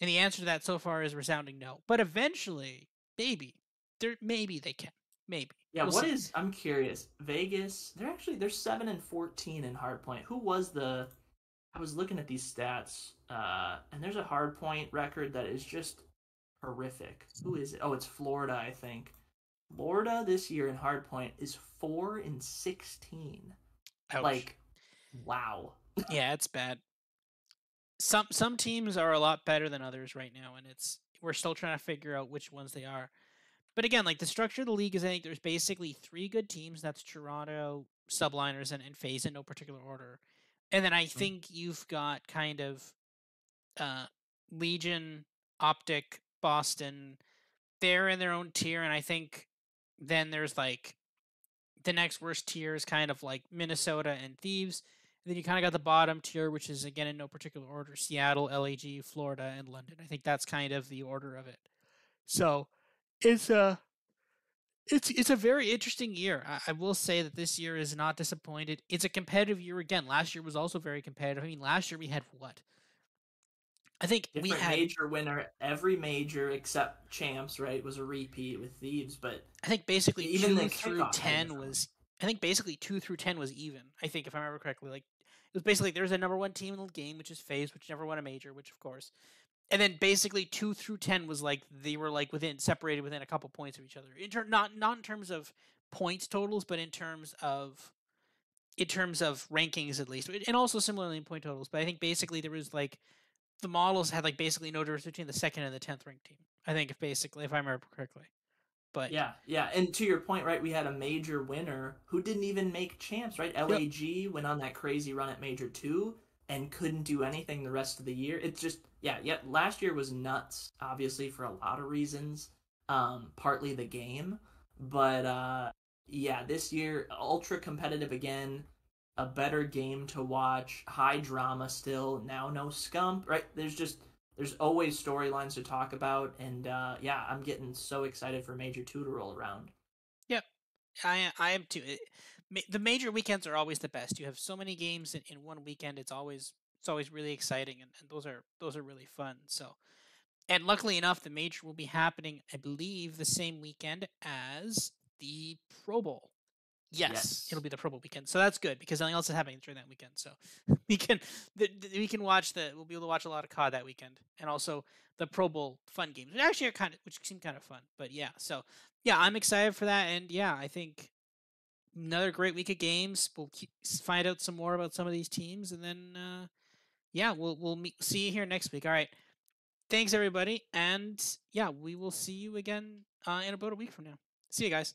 A: And the answer to that so far is resounding no. But eventually, maybe maybe they can. Maybe
B: yeah.
A: we'll
B: What
A: see.
B: is? I'm curious. Vegas, they're 7-14 in hardpoint. Who was the? I was looking at these stats, and there's a hardpoint record that is just horrific. Who is it? Oh, it's Florida, I think. Florida this year in hardpoint is 4-16.
A: Ouch.
B: Like, wow.
A: Yeah, it's bad. Some teams are a lot better than others right now, and we're still trying to figure out which ones they are. But again, like the structure of the league is, I think there's basically three good teams. That's Toronto, Subliners, and FaZe in no particular order. And then I think you've got kind of uh, Legion, Optic, Boston. They're in their own tier, and I think then there's like the next worst tier is kind of like Minnesota and Thieves. And then you kind of got the bottom tier, which is again in no particular order: Seattle, LAG, Florida, and London. I think that's kind of the order of it. So it's it's a very interesting year. I will say that this year is not disappointed. It's a competitive year again. Last year was also very competitive. I mean, last year we had what I think we
B: Different
A: had
B: major winner. Every major except champs, right, was a repeat with Thieves, but
A: I think basically
B: even the
A: 2 through
B: kickoff had a
A: 10
B: different one.
A: was I think basically 2 through 10 was even. I think if I remember correctly, like it was basically there's a number one team in the game, which is FaZe, which never won a major, which of course. And then basically 2 through 10 was like they were like within separated within a couple points of each other. Not in terms of points totals, but in terms of rankings at least, and also similarly in point totals. But I think basically there was like the models had like basically no difference between the second and the 10th ranked team. I think if I remember correctly. But
B: Yeah, yeah. And to your point, right, we had a major winner who didn't even make champs, right?
A: yep,
B: LAG went on that crazy run at Major 2 and couldn't do anything the rest of the year. It's just, yeah, yeah. Last year was nuts, obviously, for a lot of reasons. Partly the game. But yeah, this year, ultra competitive again, a better game to watch, high drama still, now no scump, right? There's always storylines to talk about, and yeah, I'm getting so excited for Major Two to roll around.
A: yep. I am too. The major weekends are always the best. You have so many games in one weekend. It's always really exciting, and those are really fun. So, and luckily enough, the major will be happening, I believe, the same weekend as the Pro Bowl. Yes, it'll
B: Yes.
A: be the Pro Bowl weekend, so that's good because nothing else is happening during that weekend. So we can we can watch we'll be able to watch a lot of COD that weekend, and also the Pro Bowl fun games, which actually are which seem kind of fun. But yeah, so yeah, I'm excited for that, and yeah, I think another great week of games. We'll find out some more about some of these teams, and then yeah, see you here next week. All right, thanks everybody, and yeah, we will see you again in about a week from now. See you guys.